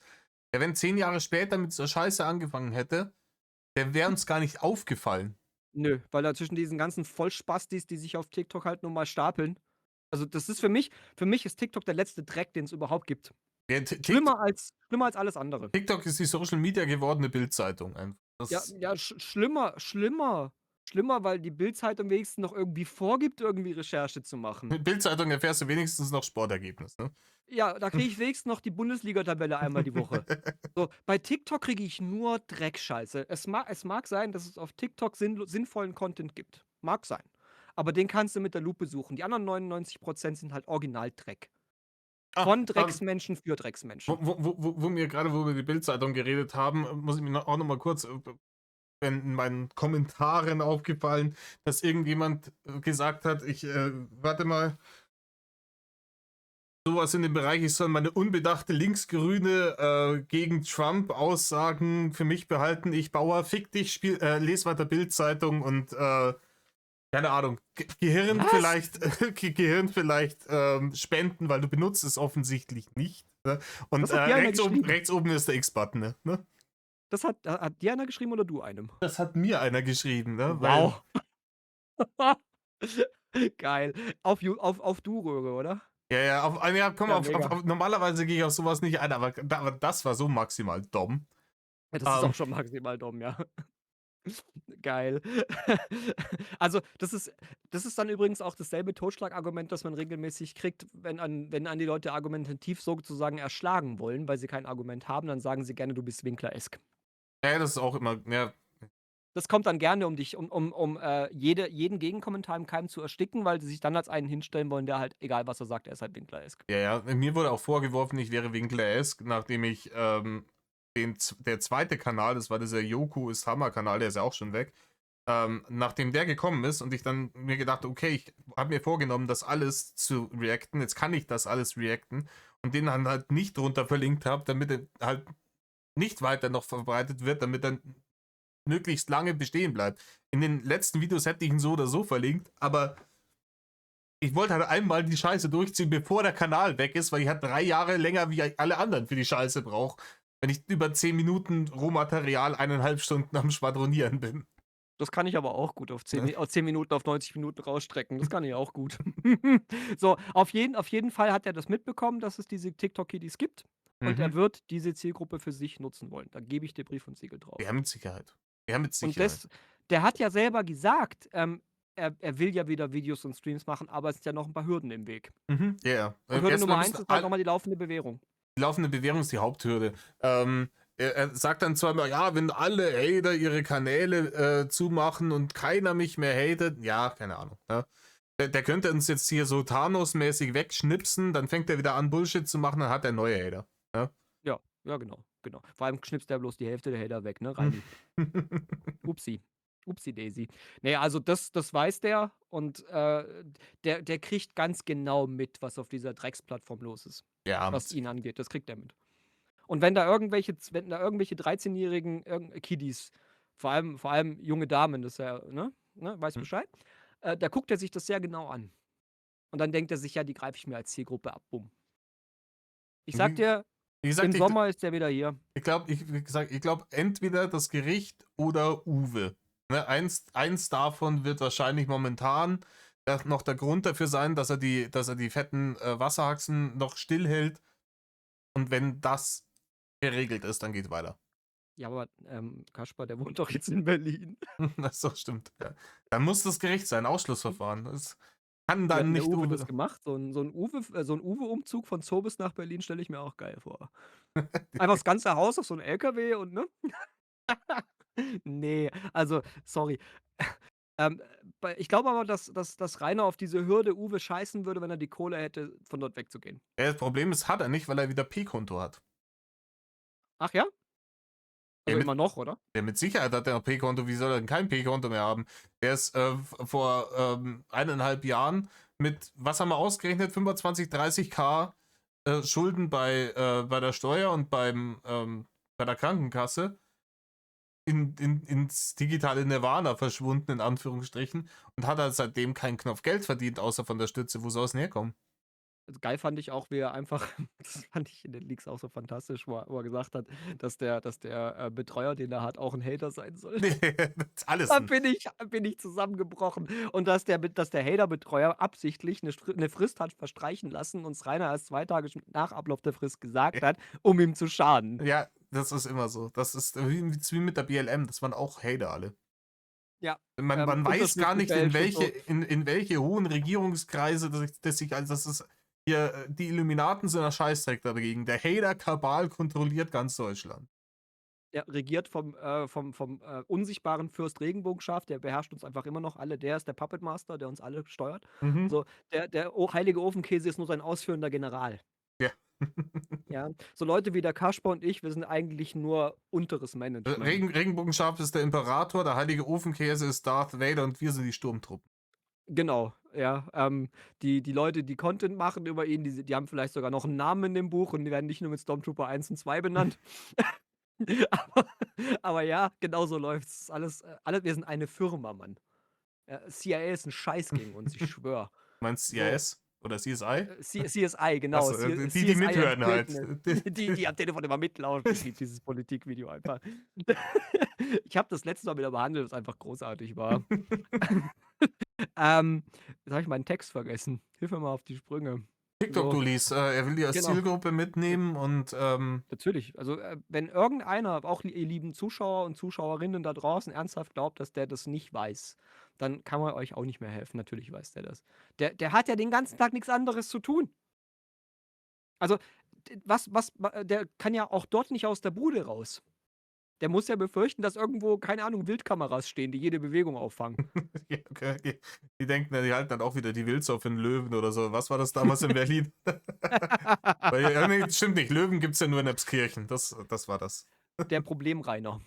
Der, wenn 10 Jahre später mit so Scheiße angefangen hätte, der wäre uns gar nicht aufgefallen. Nö, weil da zwischen diesen ganzen Vollspastis, die sich auf TikTok halt nun mal stapeln also, das ist für mich ist TikTok der letzte Dreck, den's überhaupt gibt. Der Schlimmer als alles andere. TikTok ist die Social Media gewordene Bildzeitung einfach. Ja, Das ja, schlimmer, weil die Bild-Zeitung wenigstens noch irgendwie vorgibt, irgendwie Recherche zu machen. mit Bildzeitung erfährst du wenigstens noch Sportergebnis, ne? Ja, da kriege ich wenigstens noch die Bundesliga-Tabelle einmal die Woche. So, bei TikTok kriege ich nur Dreckscheiße. Es mag sein, dass es auf TikTok sinnvollen Content gibt. Mag sein. Aber den kannst du mit der Lupe suchen. Die anderen 99% sind halt Original-Dreck. Ah, Von Drecksmenschen für Drecksmenschen. wo wir die Bildzeitung geredet haben, muss ich mir auch noch mal kurz in meinen Kommentaren aufgefallen, dass irgendjemand gesagt hat, warte mal, sowas in dem Bereich, ich soll meine unbedachte Linksgrüne gegen Trump Aussagen für mich behalten. Ich Bauer, fick dich, les weiter Bildzeitung und keine Ahnung, Gehirn Was? vielleicht, Gehirn vielleicht spenden, weil du benutzt es offensichtlich nicht. Ne? Und Das hat dir einer geschrieben. rechts oben ist der X-Button. Ne? Das hat dir einer geschrieben oder du einem? Das hat mir einer geschrieben, ne? Weil, Wow. Geil. Auf Du-Röhre, oder? komm, Ja, mega. normalerweise gehe ich auf sowas nicht ein, aber das war so maximal dumm. Ja, das ist Ähm, auch schon maximal dumm, ja. Geil. Also, das ist dann übrigens auch dasselbe Totschlagargument, das man regelmäßig kriegt, wenn die Leute argumentativ sozusagen erschlagen wollen, weil sie kein Argument haben, dann sagen sie gerne, du bist Winkler-esk. ja, das ist auch immer, ja, Das kommt dann gerne, um dich jeden Gegenkommentar im Keim zu ersticken, weil sie sich dann als einen hinstellen wollen, der halt, egal was er sagt, er ist halt Winkler-esk. ja, mir wurde auch vorgeworfen, ich wäre Winkler-esk, nachdem ich der zweite Kanal, das war dieser Yoku ist Hammer-Kanal, der ist ja auch schon weg, nachdem der gekommen ist und ich dann mir gedacht, okay, ich habe mir vorgenommen, das alles zu reacten, jetzt kann ich das alles reacten und den dann halt nicht drunter verlinkt habe, damit er halt nicht weiter noch verbreitet wird, damit er möglichst lange bestehen bleibt. In den letzten Videos hätte ich ihn so oder so verlinkt, aber ich wollte halt einmal die Scheiße durchziehen, bevor der Kanal weg ist, weil ich halt 3 Jahre länger wie alle anderen für die Scheiße brauche, wenn ich über 10 Minuten Rohmaterial 1,5 Stunden am Schwadronieren bin. Das kann ich aber auch gut auf 10 Ne? aus 10 Minuten auf 90 Minuten rausstrecken. Das kann ich auch gut. So, auf jeden Fall hat er das mitbekommen, dass es diese TikTok-Kiddies gibt und er Mhm. wird diese Zielgruppe für sich nutzen wollen. Da gebe ich dir Brief und Siegel drauf. Ja, mit Sicherheit. Ja, mit Und Sicherheit. der hat ja selber gesagt, er will ja wieder Videos und Streams machen, aber es sind ja noch ein paar Hürden im Weg. Mhm. Ja, ja. Und Hürde Erstmal Nummer müssen 1 ist halt noch mal die laufende Bewährung. die laufende Bewährung ist die Haupthürde. er sagt dann zweimal, ja, wenn alle Hater ihre Kanäle zumachen und keiner mich mehr hatet, ja, keine Ahnung. Ne? Der könnte uns jetzt hier so Thanos-mäßig wegschnipsen, dann fängt er wieder an, Bullshit zu machen, dann hat er neue Hater. Ne? Ja, ja, genau, genau. Vor allem knipst der bloß die Hälfte der Hater weg, ne, Reini? Upsi. Upsi Daisy. Ne, also das weiß der und, der kriegt ganz genau mit, was auf dieser Drecksplattform los ist, Ja, mit was ihn Sicherheit. angeht. Das kriegt er mit. Und wenn da irgendwelche 13-jährigen Kiddies, vor allem junge Damen, das ist ja, ne, weiß Hm. Bescheid, da guckt er sich das sehr genau an. Und dann denkt er sich: „Ja, die greife ich mir als Zielgruppe ab, bumm." Ich sage Wie, dir, wie gesagt, im Sommer ist der wieder hier. wie gesagt, ich glaube, entweder das Gericht oder Uwe. Ne, eins davon wird wahrscheinlich momentan noch der Grund dafür sein, dass er die fetten Wasserhaxen noch stillhält. Und wenn das geregelt ist, dann geht weiter. Ja, aber, Kaspar, der wohnt doch jetzt in Berlin. So, stimmt. Ja. Dann muss das Gericht sein, Ausschlussverfahren. Das kann Wie hat dann 'n der nicht Uwe das Uwe. gemacht? So 'n Uwe-Umzug von Zobis nach Berlin stelle ich mir auch geil vor. Einfach das ganze Haus auf so 'n LKW und ne? Ne, also, sorry. Ähm, ich glaube aber, dass Rainer auf diese Hürde Uwe scheißen würde, wenn er die Kohle hätte, von dort wegzugehen. Ja, das Problem ist, hat er nicht, weil er wieder P-Konto hat. Ach ja? Der Also, mit, immer noch, oder? der mit Sicherheit hat er noch P-Konto. Wie soll er denn kein P-Konto mehr haben? Der ist vor 1,5 Jahren mit, was haben wir ausgerechnet, 25, 30k Schulden bei der Steuer und bei der Krankenkasse ins digitale Nirvana verschwunden, in Anführungsstrichen, und hat halt seitdem keinen Knopf Geld verdient, außer von der Stütze. Wo soll es denn herkommen? Also, geil fand ich auch, wie er einfach das fand ich in den Leaks auch so fantastisch, wo er gesagt hat, dass der Betreuer, den er hat, auch 'n Hater sein soll. Alles Da ein. bin ich zusammengebrochen. Und dass der Hater-Betreuer absichtlich 'ne Frist hat verstreichen lassen, uns Rainer erst 2 Tage nach Ablauf der Frist gesagt hat, um ihm zu schaden. Ja, das ist immer so. Das ist wie mit der BLM. Das waren auch Hater alle. Ja, Man weiß Unterschrift gar nicht, gefälscht und so. in welche hohen Regierungskreise das sich, also das ist hier, die Illuminaten sind der Scheißdreck dagegen. Der Hater-Kabal kontrolliert ganz Deutschland. Ja, regiert vom unsichtbaren Fürst Regenbogenschaf, der beherrscht uns einfach immer noch alle. Der ist der Puppet Master, der uns alle steuert. Mhm. So, der heilige Ofenkäse ist nur sein ausführender General. Ja. Ja, so Leute wie der Kasper und ich, wir sind eigentlich nur unteres Management. Regenbogenschaf ist der Imperator, der heilige Ofenkäse ist Darth Vader und wir sind die Sturmtruppen. Genau, ja. Die Leute, die Content machen über ihn, die haben vielleicht sogar noch einen Namen in dem Buch und die werden nicht nur mit Stormtrooper 1 und 2 benannt. Aber aber ja, genau so läuft's. Alles wir sind eine Firma, Mann. CIA ist 'n Scheiß gegen uns, ich schwöre. Meinst du So, CIS oder CSI? CSI, genau, Achso, die CSI mithören empfiehlt halt. mir. Die am Telefon immer mitlaufen. Ich liebe dieses Politikvideo einfach. Ich habe das letztes Mal wieder behandelt, was einfach großartig war. Jetzt habe ich meinen Text vergessen. Hilf mir mal auf die Sprünge. So, TikTok-Dullis, er will die als genau. Zielgruppe mitnehmen und Natürlich. Also, wenn irgendeiner, auch ihr lieben Zuschauer und Zuschauerinnen da draußen, ernsthaft glaubt, dass der das nicht weiß, dann kann man euch auch nicht mehr helfen. Natürlich weiß der das. Der hat ja den ganzen Tag nichts anderes zu tun. Also, der kann ja auch dort nicht aus der Bude raus. Der muss ja befürchten, dass irgendwo, keine Ahnung, Wildkameras stehen, die jede Bewegung auffangen. ja, okay. Die denken, die halten dann auch wieder die Wildsau für einen Löwen oder so. Was war das damals in Berlin? Weil, ja, nee, stimmt nicht. Löwen gibt es ja nur in Ebskirchen. Das war das. Der Problemrainer.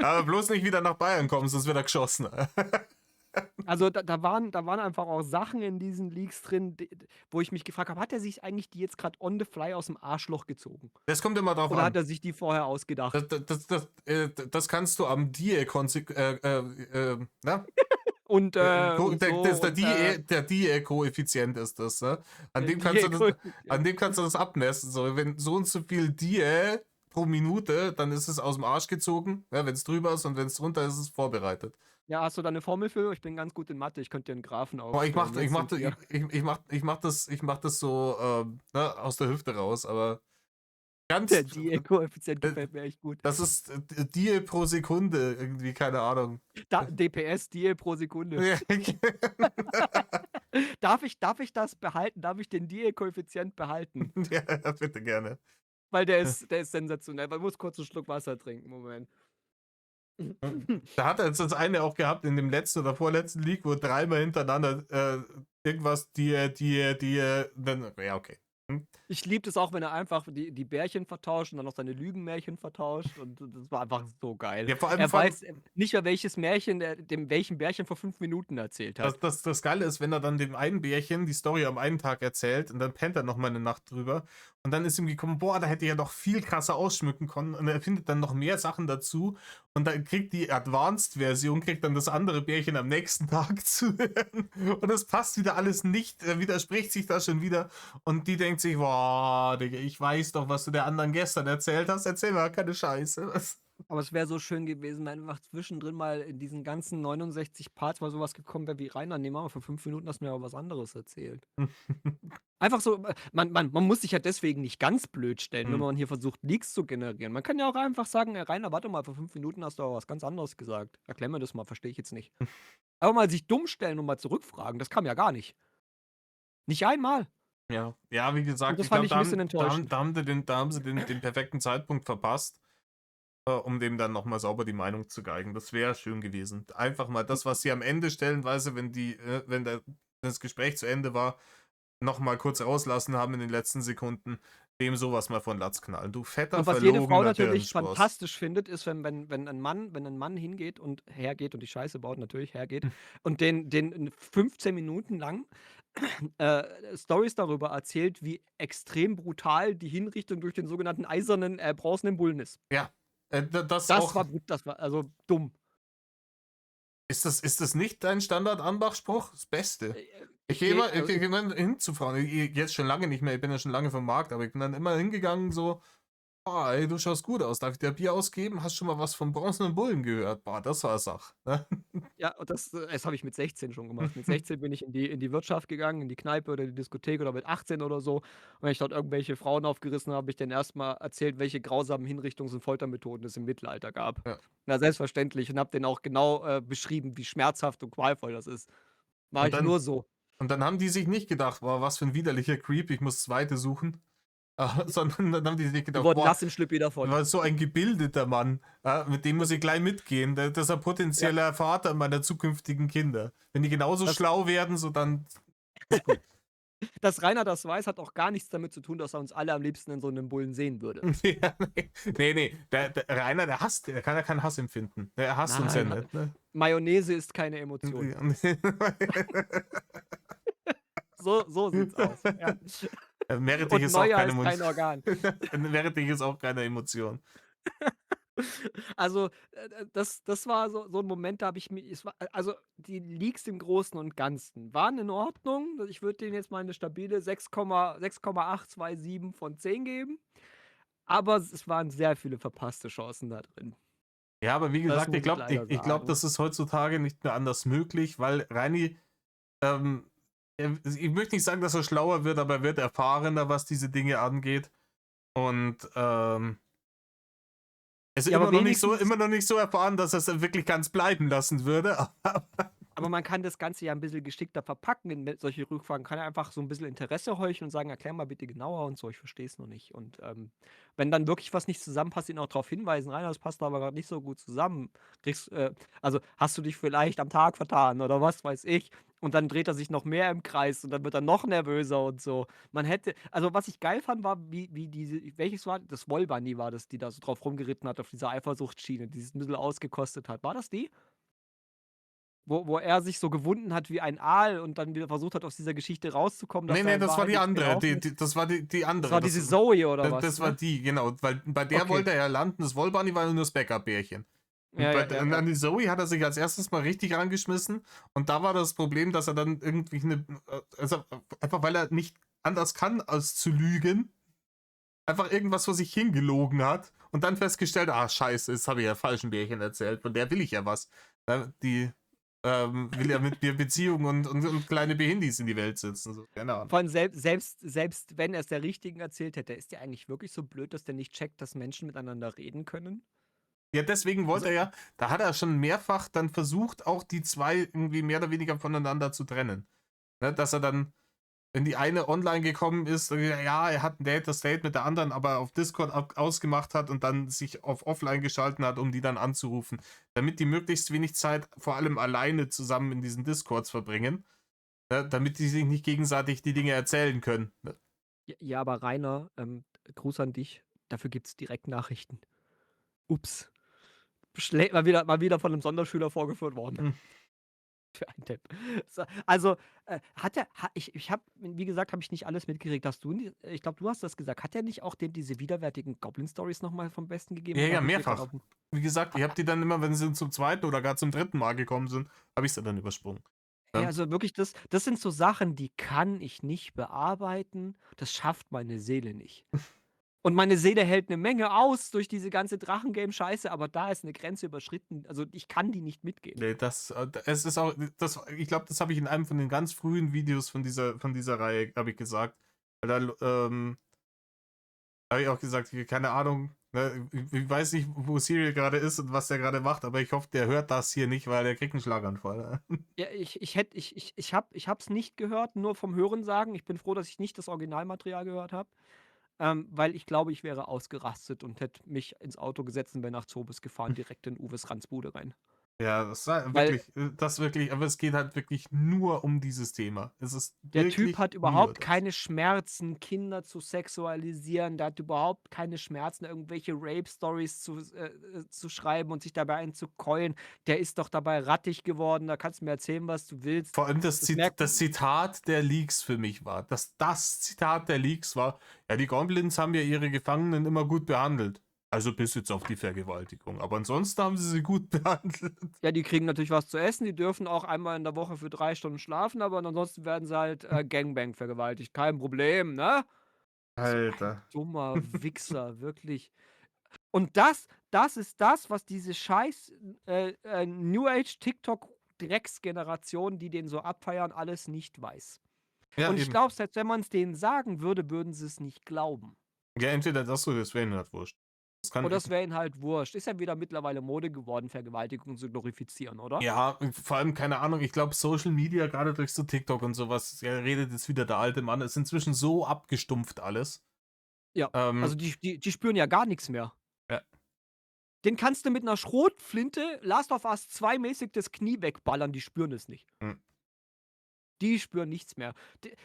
Aber bloß nicht wieder nach Bayern kommen, sonst wird er geschossen. Also, da waren einfach auch Sachen in diesen Leaks drin, wo ich mich gefragt habe: „Hat er sich eigentlich die jetzt gerade on the fly aus dem Arschloch gezogen? Das kommt immer drauf Oder hat an. er sich die vorher ausgedacht?" Das kannst du am na? Und, und Der, so das, und, der Die-Koeffizient ist das, ne? die An dem kannst du das abmessen. So, wenn so und so viel Die pro Minute, dann ist es aus dem Arsch gezogen, ja, wenn es drüber ist, und wenn es drunter ist, ist es vorbereitet. Ja, hast du da 'ne Formel für? Ich bin ganz gut in Mathe, ich könnte dir 'n Graphen Aber aufstellen. Jetzt sind wir ich mach das so ne, aus der Hüfte raus, aber der ganz, Die-Koeffizient gefällt mir echt gut. das ist Die pro Sekunde, irgendwie, keine Ahnung. DPS, Die pro Sekunde. Ja, Darf ich das behalten? Darf ich den Die-Koeffizient behalten? ja, bitte gerne. weil der ist sensationell. Man muss kurz 'n Schluck Wasser trinken, Moment. Da hat er jetzt das eine auch gehabt in dem letzten oder vorletzten League, wo dreimal hintereinander irgendwas, dann, ja, okay. Hm. Ich liebe das auch, wenn er einfach die Bärchen vertauscht und dann noch seine Lügenmärchen vertauscht und das war einfach so geil. Ja, vor allem, Er weiß, nicht mehr, welches Märchen er dem welchen Bärchen vor 5 Minuten erzählt hat. das Geile ist, wenn er dann dem einen Bärchen die Story am einen Tag erzählt und dann pennt er noch mal eine Nacht drüber und dann ist ihm gekommen, boah, da hätte er noch viel krasser ausschmücken können und er findet dann noch mehr Sachen dazu und dann kriegt die Advanced-Version, kriegt dann das andere Bärchen am nächsten Tag zu hören und das passt wieder alles nicht, er widerspricht sich da schon wieder und die denkt sich, boah, Digga, ich weiß doch, was du der anderen gestern erzählt hast, erzähl mal keine Scheiße. Was? Aber es wäre so schön gewesen, wenn einfach zwischendrin mal in diesen ganzen 69 Parts mal sowas gekommen wäre wie Rainer: „Ne, Mama, vor 5 Minuten hast du mir aber was anderes erzählt.“ Einfach so, man muss sich ja deswegen nicht ganz blöd stellen, wenn Hm. man hier versucht, Leaks zu generieren. Man kann ja auch einfach sagen: Rainer, warte mal, vor 5 Minuten hast du aber was ganz anderes gesagt. Erklär mir das mal, verstehe ich jetzt nicht.“ Aber mal sich dumm stellen und mal zurückfragen, das kam ja gar nicht. Nicht einmal. Ja, ja, wie Und gesagt, das ich fand glaube, ich 'n bisschen enttäuschend. da haben sie den perfekten Zeitpunkt verpasst, um dem dann noch mal sauber die Meinung zu geigen. Das wäre schön gewesen. Einfach mal das, was sie am Ende stellenweise, wenn das Gespräch zu Ende war, noch mal kurz rauslassen haben in den letzten Sekunden, dem sowas mal von Latz knallen. Du fetter, Und was jede Frau verlogener natürlich Dirnspross. fantastisch findet, ist, wenn ein Mann hingeht und hergeht und die Scheiße baut, natürlich hergeht und den in 15 Minuten lang, Storys darüber erzählt, wie extrem brutal die Hinrichtung durch den sogenannten eisernen, bronzenen Bullen ist. Ja, das Das auch. war das war also dumm. Ist das nicht dein Standard-Anbach-Spruch? Das Beste. Je Ich gehe immer hin zu Frauen. Jetzt schon lange nicht mehr, ich bin ja schon lange vom Markt, aber ich bin dann immer hingegangen, so, boah, ey, du schaust gut aus. Darf ich dir Bier ausgeben? Hast schon mal was vom bronzenen Bullen gehört? Boah, das war Sach. Ne? Ja, und das habe ich mit 16 schon gemacht. Mit 16 bin ich in die Wirtschaft gegangen, in die Kneipe oder die Diskothek oder mit 18 oder so. Und wenn ich dort irgendwelche Frauen aufgerissen habe, habe ich denen erst mal erzählt, welche grausamen Hinrichtungs und Foltermethoden es im Mittelalter gab. Ja. Na, selbstverständlich, und habe denen auch genau, beschrieben, wie schmerzhaft und qualvoll das ist. Mache Und ich dann, nur so. und dann haben die sich nicht gedacht, boah, was für ein widerlicher Creep, ich muss zweite suchen. Sondern dann haben die sich Die gedacht, wurden boah, nass im Schlüppi davon. war so ein gebildeter Mann. Mit dem muss ich gleich mitgehen. Das ist ein Ja, potenzieller Vater meiner zukünftigen Kinder. Wenn die genauso das schlau werden, so dann ist gut. dass Rainer das weiß, hat auch gar nichts damit zu tun, dass er uns alle am liebsten in so 'nem Bullen sehen würde. Ja, nee. Der Rainer, der kann ja keinen Hass empfinden. Der hasst uns ja Nein, nicht, ne? Mayonnaise ist keine Emotion. So sieht's aus, ja. Meerrettich Und ist auch Neujahr keine ist kein Emotion. Organ. Meerrettich ist auch keine Emotion. Also, das war so 'n Moment, da habe ich mi es war also, die Leaks im Großen und Ganzen waren in Ordnung. Ich würde denen jetzt mal 'ne stabile 6,827 von 10 geben, aber es waren sehr viele verpasste Chancen da drin. Ja, aber wie Das gesagt, muss ich leider ich glaube, sagen. das ist heutzutage nicht mehr anders möglich, weil Reini, ähm, ich möchte nicht sagen, dass er schlauer wird, aber er wird erfahrener, was diese Dinge angeht. Und ist Ja, aber wenigstens immer noch nicht so erfahren, dass er es wirklich ganz bleiben lassen würde. aber man kann das Ganze ja 'n bisschen geschickter verpacken in solche Rückfragen. Kann ja einfach so 'n bisschen Interesse heucheln und sagen: „Erklär mal bitte genauer“ und so, „Ich verstehe es noch nicht.“ Und, wenn dann wirklich was nicht zusammenpasst, ihn auch drauf hinweisen: „Rainer, das passt aber grad nicht so gut zusammen. Kriegst also, hast du dich vielleicht am Tag vertan oder was weiß ich?“ Und dann dreht er sich noch mehr im Kreis und dann wird er noch nervöser und so. Man hätte also, was ich geil fand, war, wie diese welches war das? Wollbunny war das, die da so drauf rumgeritten hat auf dieser Eifersuchtsschiene, die es 'n bisschen ausgekostet hat. War das die? Wo er sich so gewunden hat wie ein Aal und dann wieder versucht hat, aus dieser Geschichte rauszukommen, dass er Nee, in das war Wahrheit die nichts andere. gelaufen ist. Das war die Das andere. war diese Zoe oder was, Das war ne? die, genau. Weil bei der Okay. wollte er ja landen. Das Wollbunny war nur das Backup-Bärchen. Und Ja, ja, ja, und ja. an die Zoe hat er sich als erstes mal richtig rangeschmissen. Und da war das Problem, dass er dann irgendwie also einfach weil er nicht anders kann, als zu lügen, einfach irgendwas vor sich hingelogen hat und dann festgestellt, ah, scheiße, jetzt habe ich ja falschen Bärchen erzählt. Von der will ich ja was. Die will ja mit mir Beziehungen und kleine Behindis in die Welt setzen. So, keine Ahnung. Vor allem selbst wenn er's der Richtigen erzählt hätte, ist der eigentlich wirklich so blöd, dass der nicht checkt, dass Menschen miteinander reden können? Ja, deswegen Also, wollte er ja, da hat er schon mehrfach dann versucht, auch die zwei irgendwie mehr oder weniger voneinander zu trennen. Ne, dass er dann wenn die eine online gekommen ist, ja, er hat ein Date, das Date mit der anderen, aber auf Discord ausgemacht hat und dann sich auf offline geschalten hat, um die dann anzurufen, damit die möglichst wenig Zeit vor allem alleine zusammen in diesen Discords verbringen, ne, damit die sich nicht gegenseitig die Dinge erzählen können. Ne? Ja, aber Rainer, Gruß an dich. Dafür gibt's Direktnachrichten. Ups. Mal wieder von einem Sonderschüler vorgeführt worden. Hm. Für einen Tipp. So, also, hat er ha ich habe wie gesagt, habe ich nicht alles mitgekriegt. Hast du nie ich glaube, du hast das gesagt. Hat er nicht auch den diese widerwärtigen Goblin-Stories noch mal vom Besten gegeben Ja, oder ja, habe ich hier grad mehrfach. auf'm Wie gesagt, ich habe die dann immer, wenn sie zum zweiten oder gar zum dritten Mal gekommen sind, habe ich sie dann übersprungen. Ey, Ne? also wirklich, das sind so Sachen, die kann ich nicht bearbeiten. Das schafft meine Seele nicht. Und meine Seele hält 'ne Menge aus durch diese ganze Drachengame-Scheiße, aber da ist 'ne Grenze überschritten. Also, ich kann die nicht mitgehen. Nee, es ist auch, ich glaube, das habe ich in einem von den ganz frühen Videos von dieser Reihe, habe ich gesagt. Weil da, habe ich auch gesagt, keine Ahnung, ne, ich weiß nicht, wo Cyril gerade ist und was der gerade macht, aber ich hoffe, der hört das hier nicht, weil der kriegt einen Schlaganfall. Ja, ich habe es nicht gehört, nur vom Hörensagen. Ich bin froh, dass ich nicht das Originalmaterial gehört habe, weil ich glaube, ich wäre ausgerastet und hätte mich ins Auto gesetzt und wäre nach Zobis gefahren, direkt in Uwes Ranzbude rein. Ja, das war Weil wirklich, aber es geht halt wirklich nur um dieses Thema. Es ist der Typ wirklich hat nur überhaupt das. keine Schmerzen, Kinder zu sexualisieren. Der hat überhaupt keine Schmerzen, irgendwelche Rape-Stories zu schreiben und sich dabei einzukeulen. Der ist doch dabei rattig geworden. Da kannst du mir erzählen, was du willst. Vor allem Das merkt Das Zitat der Leaks für mich war, dass das Zitat der Leaks war, ja, die Goblins haben ja ihre Gefangenen immer gut behandelt. Also bis jetzt auf die Vergewaltigung. Aber ansonsten haben sie gut behandelt. Ja, die kriegen natürlich was zu essen. Die dürfen auch einmal in der Woche für 3 Stunden schlafen, aber ansonsten werden sie halt, Gangbang vergewaltigt. Kein Problem, ne? So ein Alter. dummer Wichser, wirklich. Und das ist das, was diese scheiß, New Age TikTok Drecksgeneration, die den so abfeiern, alles nicht weiß. Ja, Und ich eben. glaube, selbst wenn man's denen sagen würde, würden sie's nicht glauben. Ja, entweder das oder das wäre ihnen halt wurscht. Das kann, Oder es wäre ihnen halt wurscht. Ist ja wieder mittlerweile Mode geworden, Vergewaltigung zu glorifizieren, oder? ja, vor allem, keine Ahnung, ich glaube, Social Media, gerade durch so TikTok und sowas, ja, redet jetzt wieder der alte Mann, ist inzwischen so abgestumpft alles. Ja. Also, Ähm, die spüren ja gar nix mehr. ja, Den kannst du mit 'ner Schrotflinte Last of Us 2 mäßig das Knie wegballern, die spüren es nicht. hm. Die spüren nichts mehr.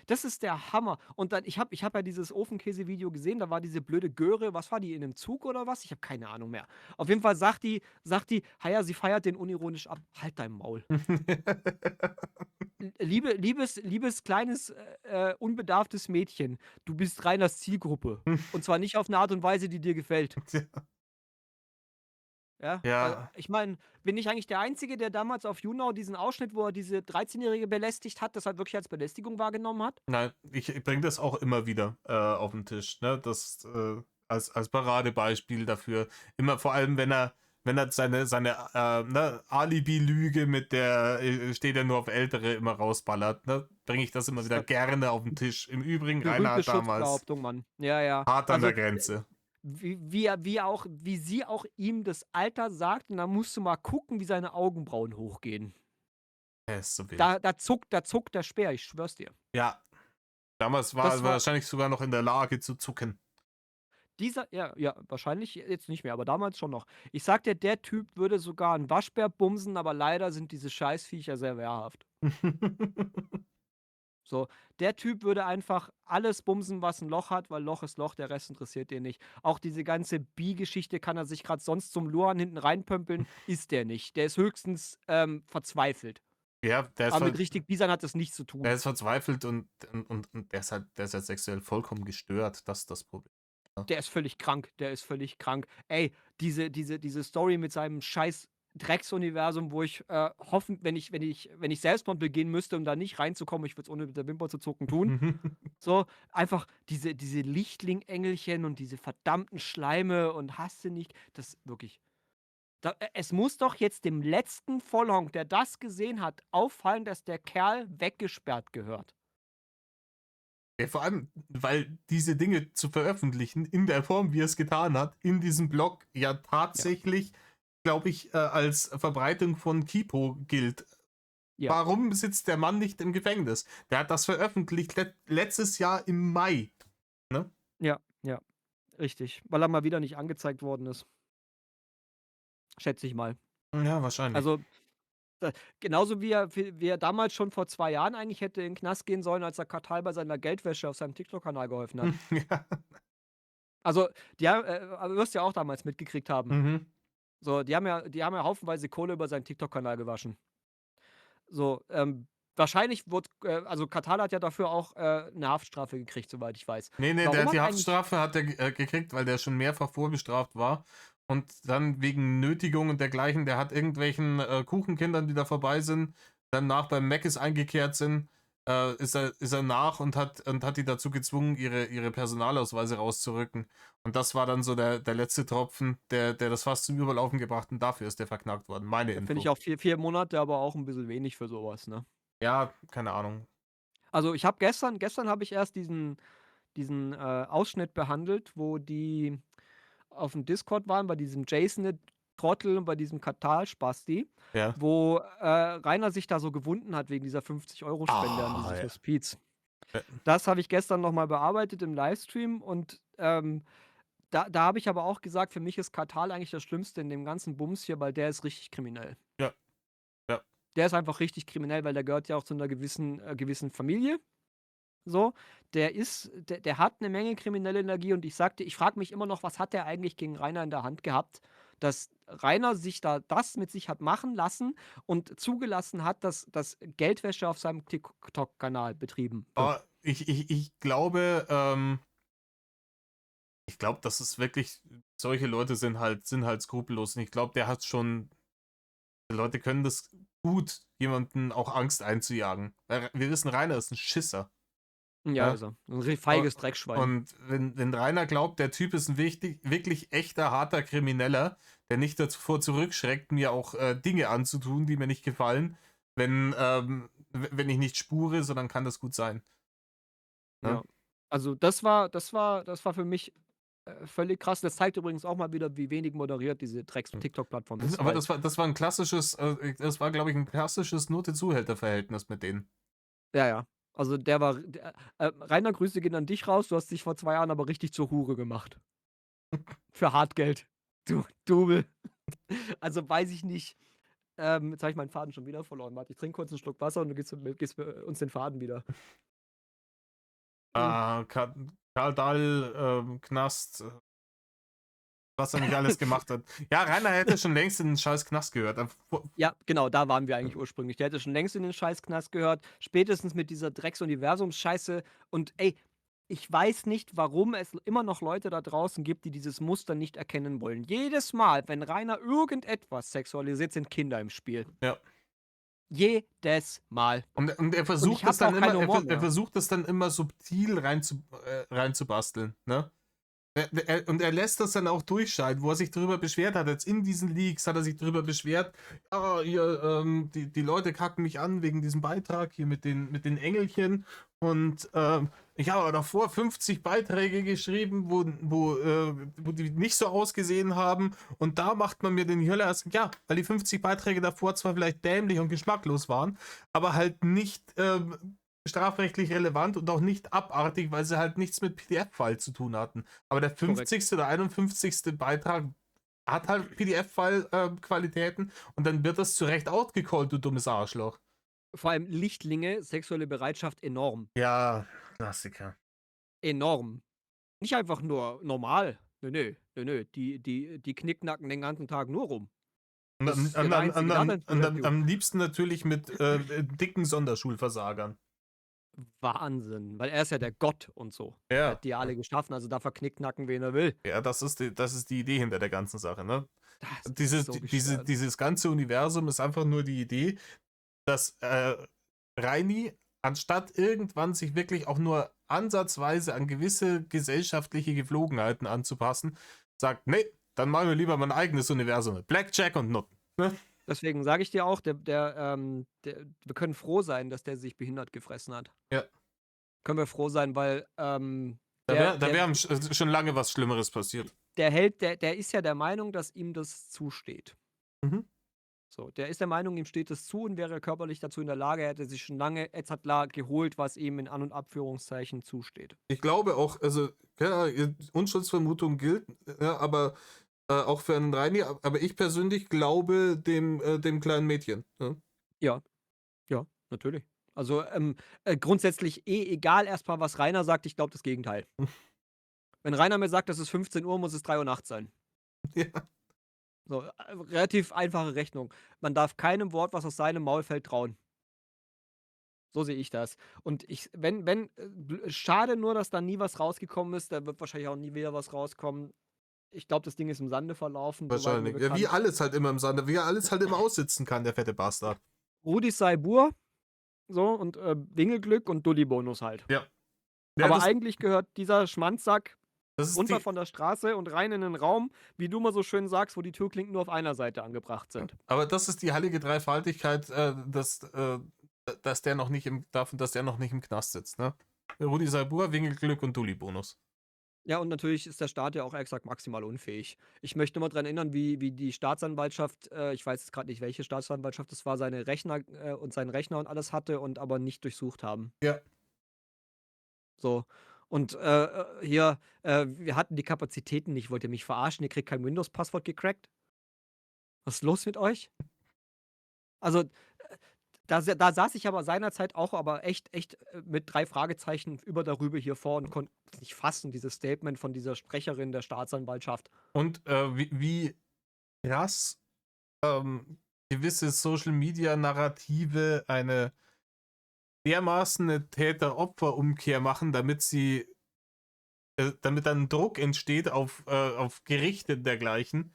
Das ist der Hammer. Und dann ich habe ja dieses Ofenkäse-Video gesehen, da war diese blöde Göre, was war die, in 'nem Zug oder was? Ich habe keine Ahnung mehr. Auf jeden Fall sagt die: „Ha ja, sie feiert den unironisch ab.“ Halt dein Maul. Liebes kleines, unbedarftes Mädchen, du bist Rainers Zielgruppe. Und zwar nicht auf 'ne Art und Weise, die dir gefällt. Ja, Ja, ich meine, bin ich eigentlich der Einzige, der damals auf YouNow diesen Ausschnitt, wo er diese 13-Jährige belästigt hat, das halt wirklich als Belästigung wahrgenommen hat? nein, ich bringe das auch immer wieder auf den Tisch, ne? Das als Paradebeispiel dafür. Immer vor allem, wenn er seine ne, Alibi-Lüge mit der steht er nur auf Ältere immer rausballert, ne? Bringe ich das immer Das ist wieder halt gerne auf den Tisch. Im Übrigen, Rainer berühmte hat damals Schutzbehauptung, Mann. Ja, ja. hart an Also, der Grenze. wie sie auch ihm das Alter sagt, und dann musst du mal gucken, wie seine Augenbrauen hochgehen. Er ist so wild. Da zuckt der Speer, ich schwör's dir. Ja, damals war er Das war wahrscheinlich sogar noch in der Lage zu zucken. dieser ja, ja, wahrscheinlich jetzt nicht mehr, aber damals schon noch. Ich sage dir, der Typ würde sogar 'n Waschbär bumsen, aber leider sind diese Scheißviecher sehr wehrhaft. So, der Typ würde einfach alles bumsen, was 'n Loch hat, weil Loch ist Loch, der Rest interessiert den nicht. Auch diese ganze Bi-Geschichte kann er sich grad sonst zum Luan hinten reinpömpeln, ist der nicht. Der ist höchstens, verzweifelt. Ja, Aber mit richtig Bi sein hat das nichts zu tun. der ist verzweifelt und der ist halt sexuell vollkommen gestört. Das ist das Problem. Ja. Der ist völlig krank, der ist völlig krank. Ey, diese Story mit seinem scheiß Drecksuniversum, wo ich, hoffen wenn ich Selbstmord begehen müsste, um da nicht reinzukommen, ich würde es ohne mit der Wimper zu zucken tun. So, einfach diese Lichtling-Engelchen und diese verdammten Schleime und hast du nicht, das wirklich. Es muss doch jetzt dem letzten Vollhonk, der das gesehen hat, auffallen, dass der Kerl weggesperrt gehört. Ja, vor allem, weil diese Dinge zu veröffentlichen, in der Form, wie er es getan hat, in diesem Blog ja Ja. tatsächlich, glaube ich, als Verbreitung von Kipo gilt. Ja, Warum sitzt der Mann nicht im Gefängnis? Der hat das veröffentlicht letztes Jahr im Mai. Ne? ja, ja, richtig. Weil er mal wieder nicht angezeigt worden ist, schätze ich mal. Ja, wahrscheinlich. Also, genauso wie er damals schon vor 2 Jahren eigentlich hätte in 'n Knast gehen sollen, als er Kartal bei seiner Geldwäsche auf seinem TikTok-Kanal geholfen hat. Ja. Also, wirst ja auch damals mitgekriegt haben. Mhm. So, die haben ja haufenweise Kohle über seinen TikTok-Kanal gewaschen. So, wahrscheinlich wurde also Kartal hat ja dafür auch, 'ne Haftstrafe gekriegt, soweit ich weiß. Nee, der Warum hat die hat eigentlich Haftstrafe hat er gekriegt, weil der schon mehrfach vorbestraft war. Und dann wegen Nötigung und dergleichen, der hat irgendwelchen Kuchenkindern, die da vorbei sind, danach beim Mc's eingekehrt sind, ist er nach und hat die dazu gezwungen, ihre Personalausweise rauszurücken. Und das war dann so der letzte Tropfen, der das fast zum Überlaufen gebracht und dafür ist der verknackt worden. Meine finde Info. ich auch 4 Monate aber auch 'n bisschen wenig für so was, ne? Ja, keine Ahnung. Also, ich habe gestern habe ich erst diesen Ausschnitt behandelt, wo die aufm Discord waren, bei diesem Jason, der Trottel und bei diesem Kartal-Spasti, Ja. wo, Rainer sich da so gewunden hat wegen dieser 50 € Spende an Ah, dieses ja. Hospiz. Äh, Das habe ich gestern noch mal bearbeitet im Livestream und, da habe ich aber auch gesagt, für mich ist Kartal eigentlich das Schlimmste in dem ganzen Bums hier, weil der ist richtig kriminell. Ja, ja. Der ist einfach richtig kriminell, weil der gehört ja auch zu 'ner gewissen Familie, so. Der hat 'ne Menge kriminelle Energie und ich frage mich immer noch, was hat der eigentlich gegen Rainer in der Hand gehabt, dass Rainer sich da das mit sich hat machen lassen und zugelassen hat, dass Geldwäsche auf seinem TikTok-Kanal betrieben wird. Aber ich glaube, dass es wirklich solche Leute sind halt skrupellos. Und ich glaube, der hat schon, die Leute können das gut, jemanden auch Angst einzujagen. Weil wir wissen, Rainer ist ein Schisser. Ja, Ja? ist er. 'N ri U- feiges Dreckschwein. Und wenn Rainer glaubt, der Typ ist ein wirklich echter, harter Krimineller, der nicht davor zurückschreckt, mir auch Dinge anzutun, die mir nicht gefallen, wenn ich nicht spure, so dann kann das gut sein. Ne? Ja. Also, das war für mich, völlig krass. Das zeigt übrigens auch mal wieder, wie wenig moderiert diese Drecks-TikTok-Plattform ist, Aber weil das war ein klassisches, das war, glaube ich, ein klassisches Nur-Zuhälter-Verhältnis mit denen. ja, ja. Also, Rainer, Grüße gehen an dich raus. Du hast dich vor 2 Jahren aber richtig zur Hure gemacht. Für Hartgeld. Du Double. Also, weiß ich nicht. Jetzt habe ich meinen Faden schon wieder verloren. Warte, ich trinke kurz 'n Schluck Wasser und du gibst mir uns den Faden wieder. Hm. Karl Dahl, Knast, was er nicht alles gemacht hat. Ja, Rainer hätte schon längst in den scheiß Knast gehört. Ja, genau, da waren wir eigentlich ursprünglich. Der hätte schon längst in den Scheißknast gehört, spätestens mit dieser Drecks-Universums-Scheiße. Und ey, ich weiß nicht, warum es immer noch Leute da draußen gibt, die dieses Muster nicht erkennen wollen. Jedes Mal, wenn Rainer irgendetwas sexualisiert, sind Kinder im Spiel. Ja. Jedes Mal. Und er Und ich versucht habe das da dann auch keinen immer, Humor er mehr. versucht das dann immer subtil reinzubasteln, ne? Und er lässt das dann auch durchscheinen, wo er sich darüber beschwert hat. Jetzt in diesen Leaks hat er sich darüber beschwert, die Leute kacken mich an wegen diesem Beitrag hier mit den Engelchen. Und ich habe aber davor 50 Beiträge geschrieben, wo die nicht so ausgesehen haben. Und da macht man mir den Hölle erst, ja, weil die 50 Beiträge davor zwar vielleicht dämlich und geschmacklos waren, aber halt nicht strafrechtlich relevant und auch nicht abartig, weil sie halt nichts mit PDF-File zu tun hatten. Aber der Korrekt. 50. oder 51. Beitrag hat halt PDF-File-Qualitäten und dann wird das zu Recht outgecallt, du dummes Arschloch. Vor allem Lichtlinge, sexuelle Bereitschaft enorm. Ja, Klassiker. Enorm. Nicht einfach nur normal. Ne, ne, ne, ne. Die knickknacken den ganzen Tag nur rum. Und Das am, ist am, ihre am, einzige am, am, am, Daseinsberechtigung. am liebsten natürlich mit dicken Sonderschulversagern. Wahnsinn, weil er ist ja der Gott und so. Er Ja, hat die alle geschaffen, also darf er knickknacken, wen er will. ja, das ist die Idee hinter der ganzen Sache, ne? Das ist Dieses, so diese, gestört. dieses ganze Universum ist einfach nur die Idee, dass Reini, anstatt irgendwann sich wirklich auch nur ansatzweise an gewisse gesellschaftliche Geflogenheiten anzupassen, sagt, nee, dann machen wir lieber mein eigenes Universum mit Blackjack und Nutten. Ne? Deswegen sage ich dir auch, wir können froh sein, dass der sich behindert gefressen hat. Ja, Können wir froh sein, weil, da der wäre da der wär schon lange was Schlimmeres passiert. der ist ja der Meinung, dass ihm das zusteht. Mhm. So, der ist der Meinung, ihm steht es zu und wäre körperlich dazu in der Lage, er hätte sich schon lange Edzardler geholt, was ihm in An und Abführungszeichen zusteht. Ich glaube auch, also, keine Ahnung, Unschuldsvermutung gilt, ja, aber auch für einen Reini, aber ich persönlich glaube dem kleinen Mädchen. Ne? Ja, ja, natürlich. Also, grundsätzlich egal erstmal, was Rainer sagt, ich glaube das Gegenteil. Wenn Rainer mir sagt, es ist 15 Uhr, muss es 3 Uhr nachts sein. Ja. So, relativ einfache Rechnung. Man darf keinem Wort, was aus seinem Maul fällt, trauen. So sehe ich das. Und ich wenn schade nur, dass da nie was rausgekommen ist. Da wird wahrscheinlich auch nie wieder was rauskommen. Ich glaube, das Ding ist im Sande verlaufen, soweit mir Wahrscheinlich. Ja, wie bekannt. alles halt immer im Sande, wie er alles halt immer aussitzen kann, der fette Bastard. Rudi Saibur, so und, Wingelglück und Dulli-Bonus halt. Ja. Ja, Aber eigentlich gehört dieser Schmanzsack das ist runter die, von der Straße und rein in 'nen Raum, wie du mal so schön sagst, wo die Türklinken nur auf einer Seite angebracht sind. aber das ist die heilige Dreifaltigkeit, dass der noch nicht dass der noch nicht im Knast sitzt, ne? Rudi Salbur, Winkelglück und Dulli-Bonus. Ja, und natürlich ist der Staat ja auch ehrlich gesagt maximal unfähig. Ich möchte nur dran erinnern, wie die Staatsanwaltschaft, ich weiß jetzt grad nicht, welche Staatsanwaltschaft es war, seine Rechner, und seinen Rechner und alles hatte und aber nicht durchsucht haben. Ja. So. Und, hier, wir hatten die Kapazitäten nicht. Wollt ihr mich verarschen? Ihr kriegt kein Windows-Passwort gecrackt? Was ist los mit euch? Also, da saß ich aber seinerzeit auch aber echt, mit 3 Fragezeichen über darüber hier vor und konnte es nicht fassen, dieses Statement von dieser Sprecherin der Staatsanwaltschaft. Und wie krass gewisse Social-Media-Narrative eine dermaßen eine Täter-Opfer-Umkehr machen, damit dann Druck entsteht auf Gerichte dergleichen,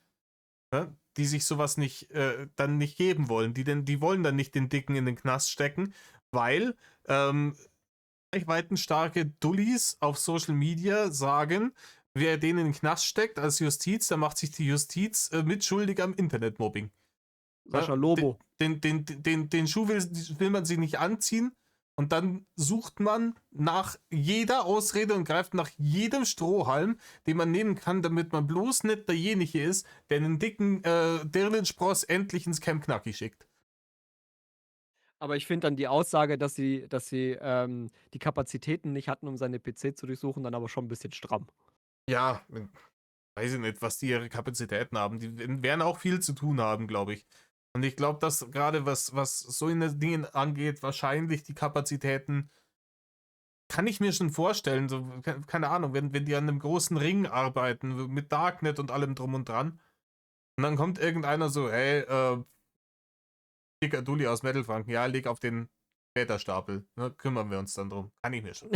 ne, die sich sowas nicht dann nicht geben wollen. Die wollen dann nicht den Dicken in den Knast stecken, weil reichweitenstarke Dullis auf Social Media sagen, wer den in den Knast steckt als Justiz, dann macht sich die Justiz mitschuldig am Internetmobbing. Ja, Sascha Lobo. den Schuh will man sich nicht anziehen und dann sucht man nach jeder Ausrede und greift nach jedem Strohhalm, den man nehmen kann, damit man bloß nicht derjenige ist, der einen dicken Dirnenspross endlich ins Camp Knacki schickt. Aber ich finde dann die Aussage, dass sie, die Kapazitäten nicht hatten, um seine PC zu durchsuchen, dann aber schon 'n bisschen stramm. Ja, weiß ich nicht, was die ihre Kapazitäten haben. Die werden auch viel zu tun haben, glaube ich. Und ich glaube, dass gerade was so in Dingen angeht, wahrscheinlich die Kapazitäten, kann ich mir schon vorstellen, so, keine Ahnung, wenn die an einem großen Ring arbeiten, mit Darknet und allem drum und dran, und dann kommt irgendeiner so, hey, dicker Dulli aus Mittelfranken, ja, leg auf den Väterstapel, ne, kümmern wir uns dann drum. Kann ich mir schon.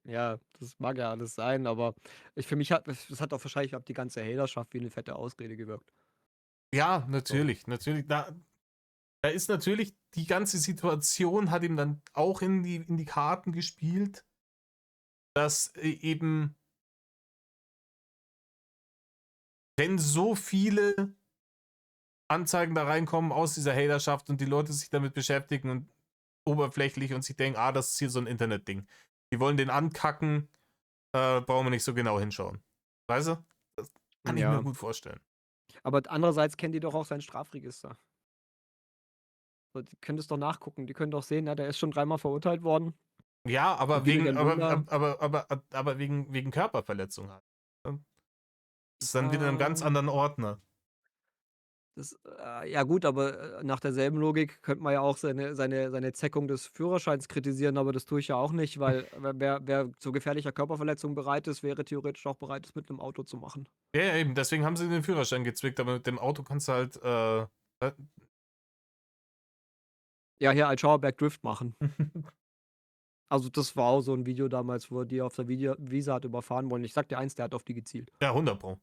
Ja, das mag ja alles sein, aber für mich hat das hat auch wahrscheinlich auf die ganze Haterschaft wie 'ne fette Ausrede gewirkt. Ja, So. natürlich. Da ist natürlich die ganze Situation, hat ihm dann auch in die Karten gespielt, dass eben, wenn so viele Anzeigen da reinkommen aus dieser Haterschaft und die Leute sich damit beschäftigen und oberflächlich und sich denken, das ist hier so ein Internetding. Die wollen den ankacken, brauchen wir nicht so genau hinschauen. Weißt du? Das kann ich mir Ja, gut vorstellen. aber andererseits kennen die doch auch sein Strafregister. So, die können das doch nachgucken. Die können doch sehen, ja, der ist schon dreimal verurteilt worden. Ja, Und wie kein Wunder. aber wegen Körperverletzung halt. Ne? Das ist dann wieder in einem ganz Ja, anderen Ordner. ja gut, aber, nach derselben Logik könnte man ja auch seine Zeckung des Führerscheins kritisieren, aber das tue ich ja auch nicht, weil wer zu gefährlicher Körperverletzung bereit ist, wäre theoretisch auch bereit, es mit 'nem Auto zu machen. Ja, ja, eben, deswegen haben sie den Führerschein gezwickt, aber mit dem Auto kannst du halt, Ja, hier Altschauerberg Drift machen. Also, das war auch so 'n Video damals, wo er die auf der Wiese hat überfahren wollen. Ich sage dir eins, der hat auf die gezielt. ja, 100 Pro.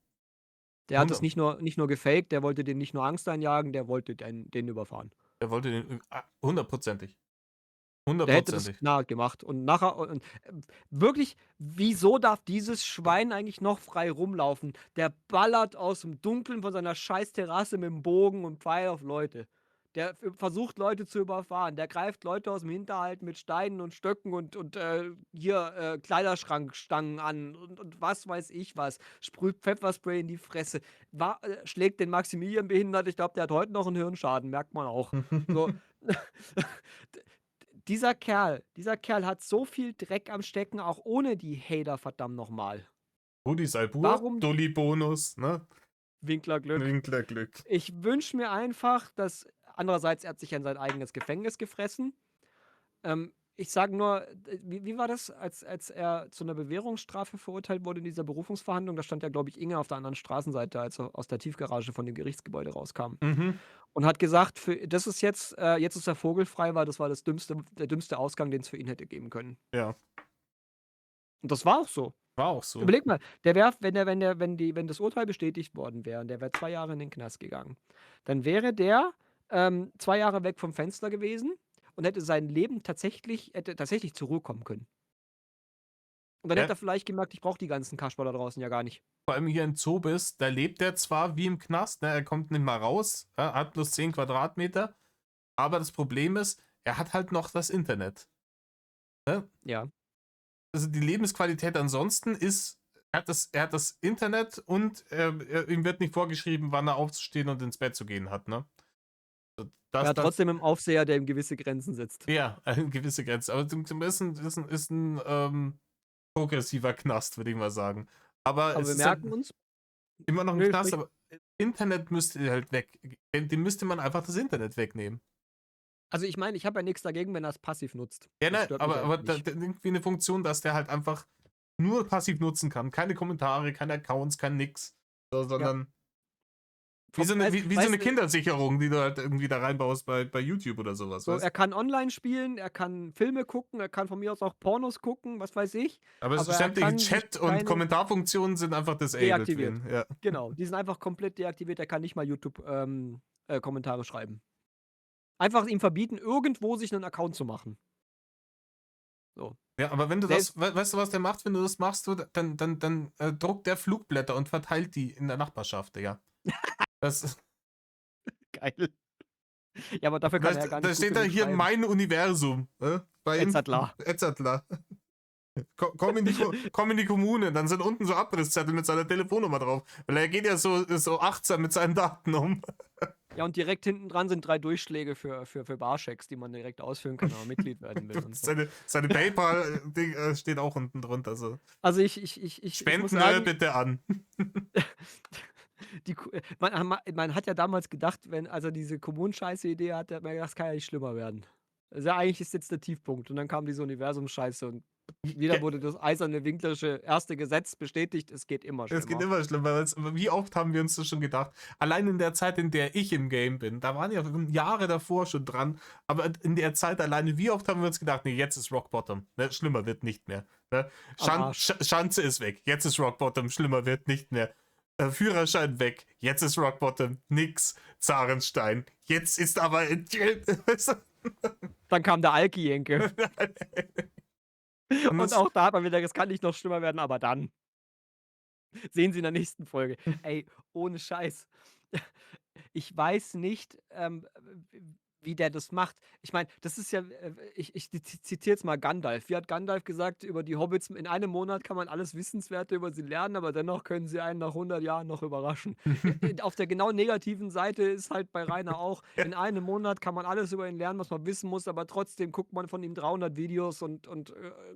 Der hat es 100. nicht nur gefaked, der wollte denen nicht nur Angst einjagen, der wollte den überfahren. Er wollte den, hundertprozentig. Der hätte das Hundertprozentig. knallhart gemacht und nachher und, wirklich, wieso darf dieses Schwein eigentlich noch frei rumlaufen? Der ballert aus'm Dunkeln von seiner scheiß Terrasse mit'm Bogen und Pfeil auf Leute. Der versucht, Leute zu überfahren. Der greift Leute aus dem Hinterhalt mit Steinen und Stöcken und Kleiderschrankstangen an und was weiß ich was. Sprüht Pfefferspray in die Fresse. Schlägt den Maximilian behindert. Ich glaube, der hat heute noch einen Hirnschaden, merkt man auch. So. Dieser Kerl hat so viel Dreck am Stecken, auch ohne die Hater, verdammt nochmal. Rudi Salbur, Warum Dulli Bonus, ne? Winklerglück? Winklerglück. Ich wünsche mir einfach, dass andererseits, er hat sich ja in sein eigenes Gefängnis gefressen. Ich sage nur, wie war das, als er zu einer Bewährungsstrafe verurteilt wurde in dieser Berufungsverhandlung? Da stand ja, glaube ich, Inge auf der anderen Straßenseite, als er aus der Tiefgarage von dem Gerichtsgebäude rauskam. Mhm. Und hat gesagt, jetzt ist er vogelfrei, weil das war der dümmste Ausgang, den es für ihn hätte geben können. Ja, Und das war auch so. war auch so. Überleg mal, der wäre, wenn das Urteil bestätigt worden wäre und der wäre 2 Jahre in den Knast gegangen, dann wäre der 2 Jahre weg vom Fenster gewesen und hätte sein Leben tatsächlich zur Ruhe kommen können. Und dann Ja. hätte er vielleicht gemerkt, ich brauche die ganzen Kasper da draußen ja gar nicht. Vor allem hier in Zobis, da lebt er zwar wie im Knast, ne? Er kommt nicht mal raus, hat bloß 10 Quadratmeter, aber das Problem ist, er hat halt noch das Internet. Ne? Ja. Also die Lebensqualität ansonsten ist, er hat das Internet und ihm wird nicht vorgeschrieben, wann er aufzustehen und ins Bett zu gehen hat, ne? Er hat trotzdem im Aufseher, der ihm gewisse Grenzen setzt. Ja, eine gewisse Grenze. Aber ist ein progressiver Knast, würde ich mal sagen. Aber es wir ist merken halt uns, immer noch ein Nö, Knast, sprich. aber Internet müsste halt weg. Dem müsste man einfach das Internet wegnehmen. Also ich meine, ich habe ja nichts dagegen, wenn er es passiv nutzt. Ja, Das nein, stört mich aber einfach nicht. irgendwie eine Funktion, dass der halt einfach nur passiv nutzen kann. Keine Kommentare, keine Accounts, kein nix. Sondern wie so eine Weißt du, Kindersicherung, die du halt irgendwie da reinbaust bei YouTube oder sowas. So, Weißt? er kann online spielen, er kann Filme gucken, er kann von mir aus auch Pornos gucken, was weiß ich. Aber er sämtliche kann sich Chat- und keine Kommentarfunktionen sind einfach disabled. deaktiviert. für ihn. Ja. Genau, die sind einfach komplett deaktiviert, er kann nicht mal YouTube Kommentare schreiben. Einfach ihm verbieten, irgendwo sich einen Account zu machen. So. Ja, aber wenn du Selbst- das, weißt du, was der macht, wenn du das machst, dann druckt der Flugblätter und verteilt die in der Nachbarschaft, ja. Das, Geil. Ja, aber dafür kann er ja gar nicht da gut steht da genug hier schreiben. mein Universum. Bei Edzardler. Edzardler. Komm in die Kommune, dann sind unten so Abrisszettel mit seiner Telefonnummer drauf. Weil er geht ja so achtsam mit seinen Daten um. Ja, und direkt hinten dran sind 3 Durchschläge für Barchecks, die man direkt ausfüllen kann, wenn man Mitglied werden will. Und so. Seine PayPal-Ding steht auch unten drunter. So. Also ich muss Spenden sagen, bitte an. man hat ja damals gedacht, als er diese Kommunen-Scheiße-Idee hatte, hat man gedacht, das kann ja nicht schlimmer werden. Also eigentlich ist jetzt der Tiefpunkt. Und dann kam diese Universum-Scheiße und wieder wurde das eiserne winklerische erste Gesetz bestätigt, es geht immer schlimmer. Es geht immer schlimmer. Wie oft haben wir uns das schon gedacht? Allein in der Zeit, in der ich im Game bin, da waren ja Jahre davor schon dran, aber in der Zeit alleine, wie oft haben wir uns gedacht, nee, jetzt ist Rock Bottom, ne? Schlimmer wird nicht mehr. Ne? Schanze ist weg, jetzt ist Rock Bottom, schlimmer wird nicht mehr. Führerschein weg, jetzt ist Rock Bottom, nix, Zarenstein, jetzt ist aber Dann kam der Alki-Jenke. Und auch da hat man wieder, das kann nicht noch schlimmer werden, aber dann. Sehen Sie in der nächsten Folge. Ey, ohne Scheiß. Ich weiß nicht, wie der das macht. Ich meine, das ist ja, ich zitiere jetzt mal Gandalf. Wie hat Gandalf gesagt über die Hobbits? In einem Monat kann man alles Wissenswerte über sie lernen, aber dennoch können sie einen nach 100 Jahren noch überraschen. Auf der genau negativen Seite ist halt bei Rainer auch, in einem Monat kann man alles über ihn lernen, was man wissen muss, aber trotzdem guckt man von ihm 300 Videos und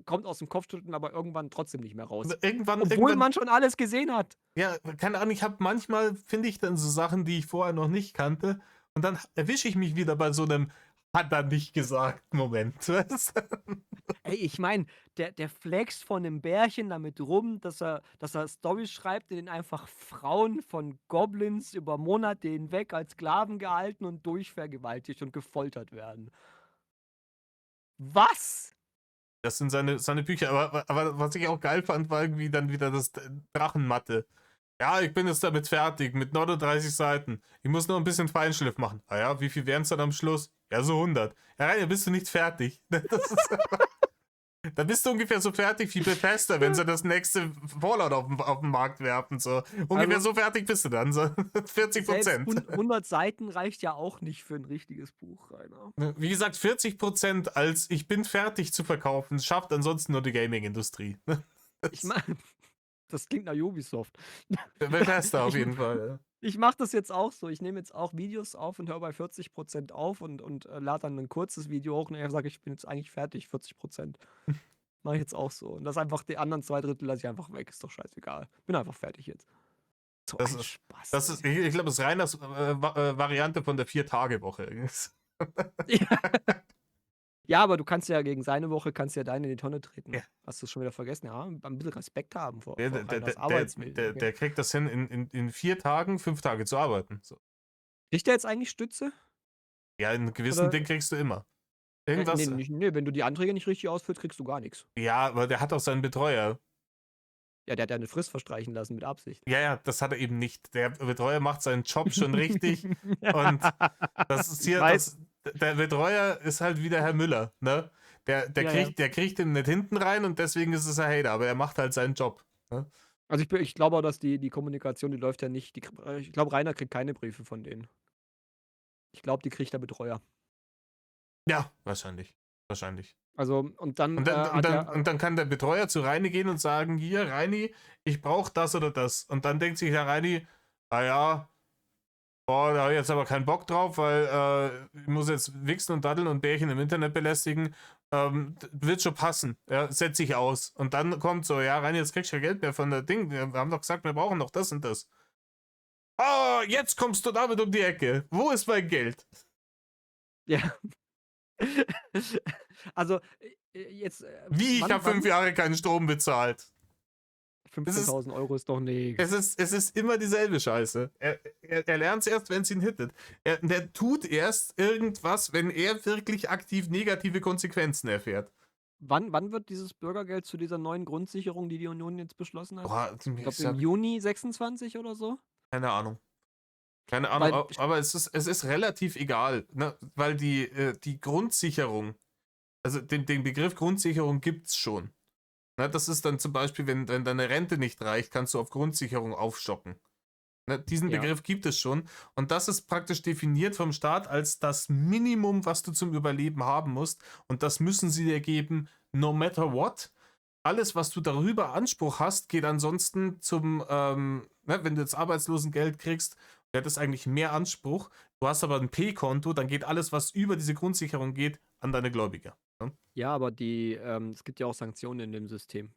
kommt aus dem Kopfschütteln, aber irgendwann trotzdem nicht mehr raus. Obwohl man schon alles gesehen hat. Ja, keine Ahnung, manchmal finde ich dann so Sachen, die ich vorher noch nicht kannte. Und dann erwische ich mich wieder bei so einem hat er nicht gesagt Moment. Ey, ich meine, der flext von einem Bärchen damit rum, dass er Storys schreibt, in denen einfach Frauen von Goblins über Monate hinweg als Sklaven gehalten und durchvergewaltigt und gefoltert werden. Was? Das sind seine Bücher. Aber was ich auch geil fand, war irgendwie dann wieder das Drachenmatte. Ja, ich bin jetzt damit fertig, mit 39 Seiten. Ich muss noch ein bisschen Feinschliff machen. Ah ja, wie viel wären es dann am Schluss? Ja, so 100. Ja, Rainer, bist du nicht fertig? Da bist du ungefähr so fertig wie Bethesda, wenn sie das nächste Fallout auf den Markt werfen. So. Ungefähr Also so fertig bist du dann. So. selbst 40%. 100 Seiten reicht ja auch nicht für ein richtiges Buch, Rainer. Wie gesagt, 40% als ich bin fertig zu verkaufen, schafft ansonsten nur die Gaming-Industrie. Ich meine, das klingt nach Ubisoft. Bethesda auf Ich jeden Fall. ich mache das jetzt auch so. Ich nehme jetzt auch Videos auf und höre bei 40% auf und lade dann ein kurzes Video hoch und sage ich, bin jetzt eigentlich fertig, 40%. Mache ich jetzt auch so. Und das einfach die anderen 2 Drittel lasse ich einfach weg. Ist doch scheißegal. Bin einfach fertig jetzt. So Das ein ist, Spaß, ey. ich glaube, das ist rein das Variante von der 4-Tage-Woche. Ja, aber du kannst ja gegen seine Woche kannst ja deine in die Tonne treten. Ja. Hast du schon wieder vergessen? Ja, ein bisschen Respekt haben vor Der, vor der, Reiners der, Arbeitswillen, der, okay. der kriegt das hin, in 4 Tagen 5 Tage zu arbeiten. So. Kriegt der jetzt eigentlich Stütze? Ja, in gewissen Oder Dingen kriegst du immer. ne, Irgendwas. nicht ne, wenn du die Anträge nicht richtig ausfüllst, kriegst du gar nix. Ja, aber der hat auch seinen Betreuer. Ja, der hat ja 'ne Frist verstreichen lassen mit Absicht. Ja, ja, das hat er eben nicht. Der Betreuer macht seinen Job schon richtig. Und das ist Ich hier, weiß. der Betreuer ist halt wie der Herr Müller, ne? Ja, ja. Der kriegt ihn nicht hinten rein und deswegen ist es ein Hater, aber er macht halt seinen Job. Ne? Also, ich glaube auch, dass die Kommunikation, die läuft ja nicht ich glaube, Rainer kriegt keine Briefe von denen. Ich glaube, die kriegt der Betreuer. Ja, wahrscheinlich. Wahrscheinlich. Also, und dann, hat er Und dann kann der Betreuer zu Reini gehen und sagen, hier, Reini, ich brauche das oder das. Und dann denkt sich der Reini, ah ja, boah, da habe ich jetzt aber keinen Bock drauf, weil ich muss jetzt wichsen und daddeln und Bärchen im Internet belästigen. Wird schon passen. Ja, setz ich aus. Und dann kommt so, ja, Reini, jetzt kriegst du ja Geld mehr von der Ding. Wir haben doch gesagt, wir brauchen noch das und das. Oh, jetzt kommst du damit um die Ecke. Wo ist mein Geld? ja. Also, jetzt, Wie, ich habe 5 Jahre keinen Strom bezahlt. Es ist, 15.000 € ist doch nix. es ist immer dieselbe Scheiße. Er lernt es erst, wenn es ihn hittet. Der tut erst irgendwas, wenn er wirklich aktiv negative Konsequenzen erfährt. Wann wird dieses Bürgergeld zu dieser neuen Grundsicherung, die die Union jetzt beschlossen hat? Boah, Ich glaube im Juni 26 oder so? keine Ahnung. Keine Ahnung, Weil aber es ist relativ egal, ne? Weil die Grundsicherung, also den Begriff Grundsicherung gibt es schon. Ne? Das ist dann zum Beispiel, wenn deine Rente nicht reicht, kannst du auf Grundsicherung aufstocken. Ne? Diesen ja. Begriff gibt es schon. Und das ist praktisch definiert vom Staat als das Minimum, was du zum Überleben haben musst. Und das müssen sie dir geben, no matter what. Alles, was du darüber Anspruch hast, geht ansonsten zum, ne, wenn du jetzt Arbeitslosengeld kriegst, der hat das eigentlich mehr Anspruch. Du hast aber ein P-Konto, dann geht alles, was über diese Grundsicherung geht, an deine Gläubiger. Ne? Ja, aber es gibt ja auch Sanktionen in dem System.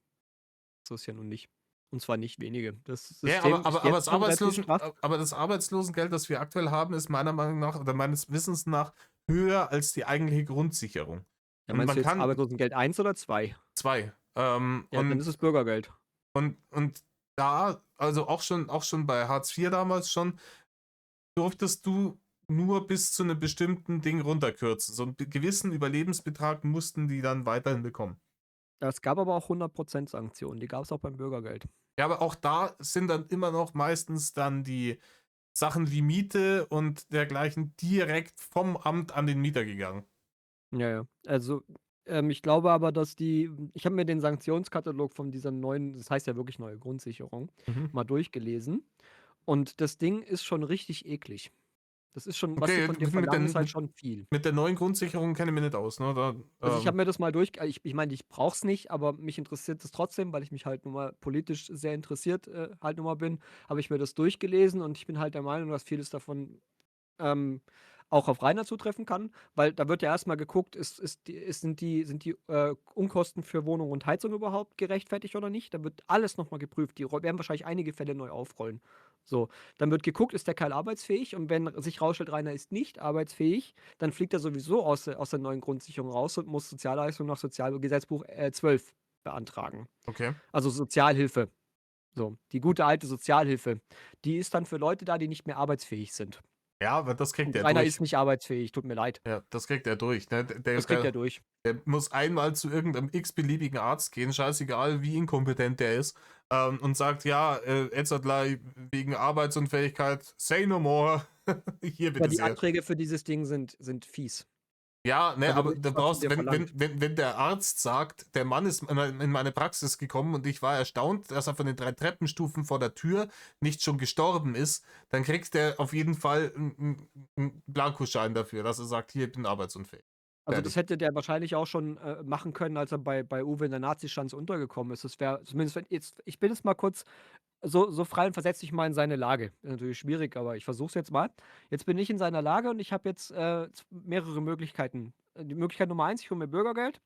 So ist ja nun nicht. Und zwar nicht wenige. Das Ja, System ist jetzt schon relativ straff. aber das Arbeitslosengeld, das wir aktuell haben, ist meiner Meinung nach oder meines Wissens nach höher als die eigentliche Grundsicherung. Ja, Und meinst man du jetzt kann Arbeitslosengeld 1 oder 2? 2. Ja, dann ist es Bürgergeld. Und da, also auch schon bei Hartz IV damals schon, durftest du nur bis zu einem bestimmten Ding runterkürzen. So einen gewissen Überlebensbetrag mussten die dann weiterhin bekommen. Es gab aber auch 100% Sanktionen. Die gab es auch beim Bürgergeld. Ja, aber auch da sind dann immer noch meistens dann die Sachen wie Miete und dergleichen direkt vom Amt an den Mieter gegangen. Ja, ja. Also, ich glaube aber, dass ich habe mir den Sanktionskatalog von dieser neuen, das heißt ja wirklich neue Grundsicherung, Mhm. mal durchgelesen. Und das Ding ist schon richtig eklig. Das ist schon, was sie Okay, von dir verlangen, ist halt schon viel. mit der neuen Grundsicherung kenne ich mich nicht aus. Ne? Da, Also, ich habe mir das mal ich meine, ich brauche es nicht, aber mich interessiert es trotzdem, weil ich mich halt nun mal politisch sehr interessiert, halt nun mal bin, habe ich mir das durchgelesen und ich bin halt der Meinung, dass vieles davon ähm, auch auf Rainer zutreffen kann, weil da wird ja erst mal geguckt, sind die, Unkosten für Wohnung und Heizung überhaupt gerechtfertigt oder nicht? Da wird alles noch mal geprüft. Die werden wahrscheinlich einige Fälle neu aufrollen. So, dann wird geguckt, ist der Kerl arbeitsfähig? Und wenn sich rausstellt, Rainer ist nicht arbeitsfähig, dann fliegt er sowieso aus der neuen Grundsicherung raus und muss Sozialleistung nach Sozialgesetzbuch 12 beantragen. okay. Also Sozialhilfe. So, die gute alte Sozialhilfe. Die ist dann für Leute da, die nicht mehr arbeitsfähig sind. Ja, aber das kriegt Und er Rainer durch. ist nicht arbeitsfähig, tut mir leid. Ja, das kriegt er durch. Ne? Das kriegt er durch. Der muss einmal zu irgendeinem x-beliebigen Arzt gehen, scheißegal wie inkompetent der ist, und sagt, ja, Edzardlei wegen Arbeitsunfähigkeit, say no more. Hier Aber bitte die sehr. Anträge für dieses Ding sind fies. Ja, ne, Weil du aber nimmst, du was von brauchst, dir verlangt. wenn der Arzt sagt, der Mann ist in meine Praxis gekommen und ich war erstaunt, dass er von den 3 Treppenstufen vor der Tür nicht schon gestorben ist, dann kriegt er auf jeden Fall einen Blankoschein dafür, dass er sagt, hier, ich bin arbeitsunfähig. Also, das Fertig. hätte der wahrscheinlich auch schon, machen können, als er bei Uwe in der Nazischanze untergekommen ist. Das wäre zumindest, wenn jetzt ich bin jetzt mal kurz so frei und versetze dich mal in seine Lage. Ist natürlich schwierig, aber ich versuche es jetzt mal. Jetzt bin ich in seiner Lage und ich habe jetzt, mehrere Möglichkeiten. Die Möglichkeit Nummer eins: ich hole mir Bürgergeld,